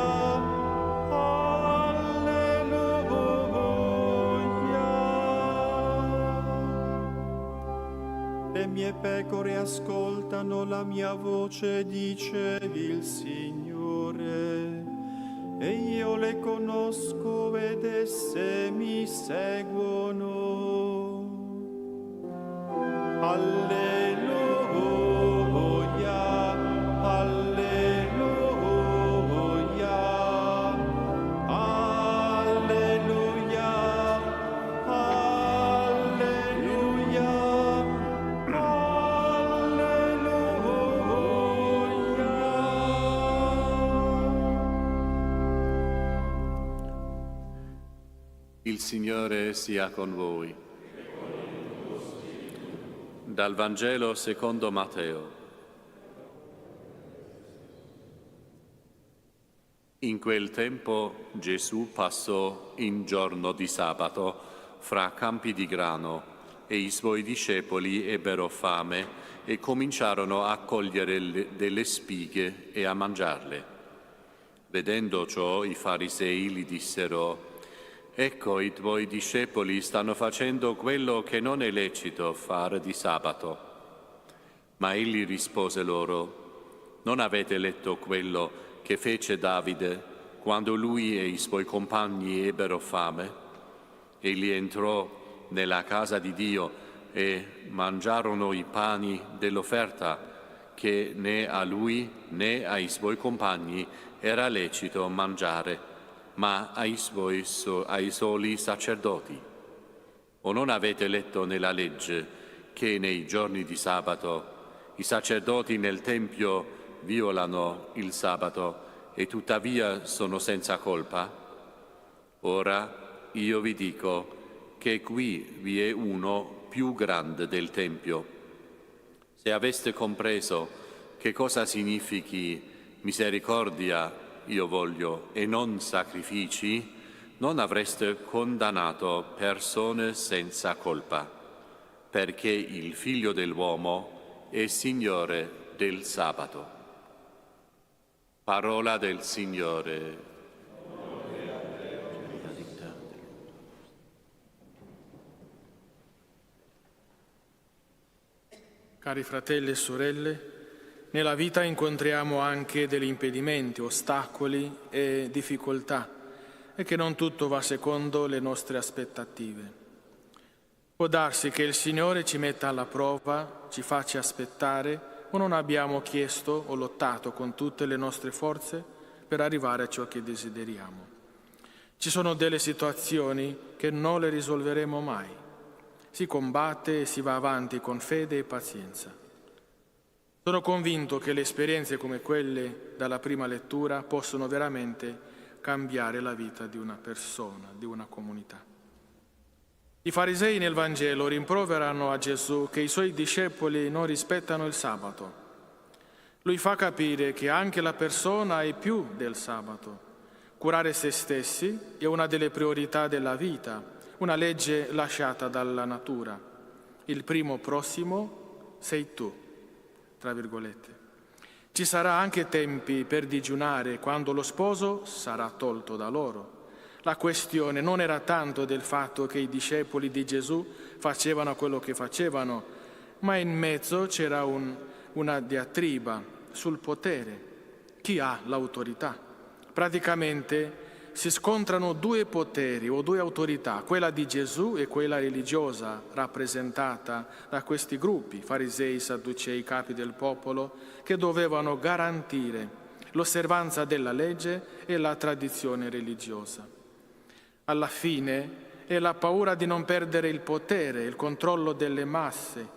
[SPEAKER 11] Le mie pecore ascoltano la mia voce, dice il Signore. conosco ed esse mi seguono. Alleluia, alleluia, alleluia, alleluia, alleluia.
[SPEAKER 18] Il Signore sia con voi. Dal Vangelo secondo Matteo. In quel tempo Gesù passò in giorno di sabato fra campi di grano e i suoi discepoli ebbero fame e cominciarono a cogliere delle spighe e a mangiarle. Vedendo ciò, i farisei gli dissero: «Ecco, i tuoi discepoli stanno facendo quello che non è lecito fare di sabato». Ma egli rispose loro: «Non avete letto quello che fece Davide quando lui e i suoi compagni ebbero fame? Egli entrò nella casa di Dio e mangiarono i pani dell'offerta che né a lui né ai suoi compagni era lecito mangiare, ma ai soli sacerdoti. O non avete letto nella legge che nei giorni di sabato i sacerdoti nel Tempio violano il sabato e tuttavia sono senza colpa? Ora io vi dico che qui vi è uno più grande del Tempio. Se aveste compreso che cosa significhi misericordia io voglio e non sacrifici, non avreste condannato persone senza colpa, perché il Figlio dell'uomo è Signore del sabato. Parola del Signore.
[SPEAKER 12] Cari fratelli e sorelle, nella vita incontriamo anche degli impedimenti, ostacoli e difficoltà e che non tutto va secondo le nostre aspettative. Può darsi che il Signore ci metta alla prova, ci faccia aspettare o non abbiamo chiesto o lottato con tutte le nostre forze per arrivare a ciò che desideriamo. Ci sono delle situazioni che non le risolveremo mai. Si combatte e si va avanti con fede e pazienza. Sono convinto che le esperienze come quelle dalla prima lettura possono veramente cambiare la vita di una persona, di una comunità. I farisei nel Vangelo rimproverano a Gesù che i suoi discepoli non rispettano il sabato. Lui fa capire che anche la persona è più del sabato. Curare se stessi è una delle priorità della vita, una legge lasciata dalla natura. Il primo prossimo sei tu. Tra virgolette. Ci sarà anche tempi per digiunare quando lo sposo sarà tolto da loro. La questione non era tanto del fatto che i discepoli di Gesù facevano quello che facevano, ma in mezzo c'era una diatriba sul potere. Chi ha l'autorità? Praticamente si scontrano due poteri o due autorità, quella di Gesù e quella religiosa, rappresentata da questi gruppi, farisei, sadducei, capi del popolo, che dovevano garantire l'osservanza della legge e la tradizione religiosa. Alla fine è la paura di non perdere il potere, il controllo delle masse,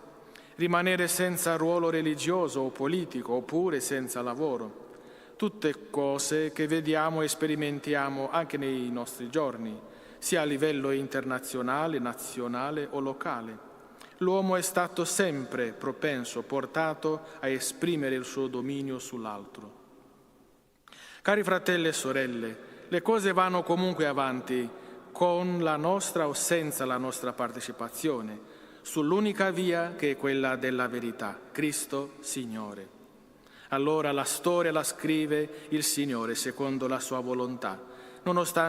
[SPEAKER 12] rimanere senza ruolo religioso o politico, oppure senza lavoro. Tutte cose che vediamo e sperimentiamo anche nei nostri giorni, sia a livello internazionale, nazionale o locale. L'uomo è stato sempre propenso, portato a esprimere il suo dominio sull'altro. Cari fratelli e sorelle, le cose vanno comunque avanti con la nostra o senza la nostra partecipazione, sull'unica via che è quella della verità, Cristo Signore. Allora la storia la scrive il Signore secondo la sua volontà, nonostante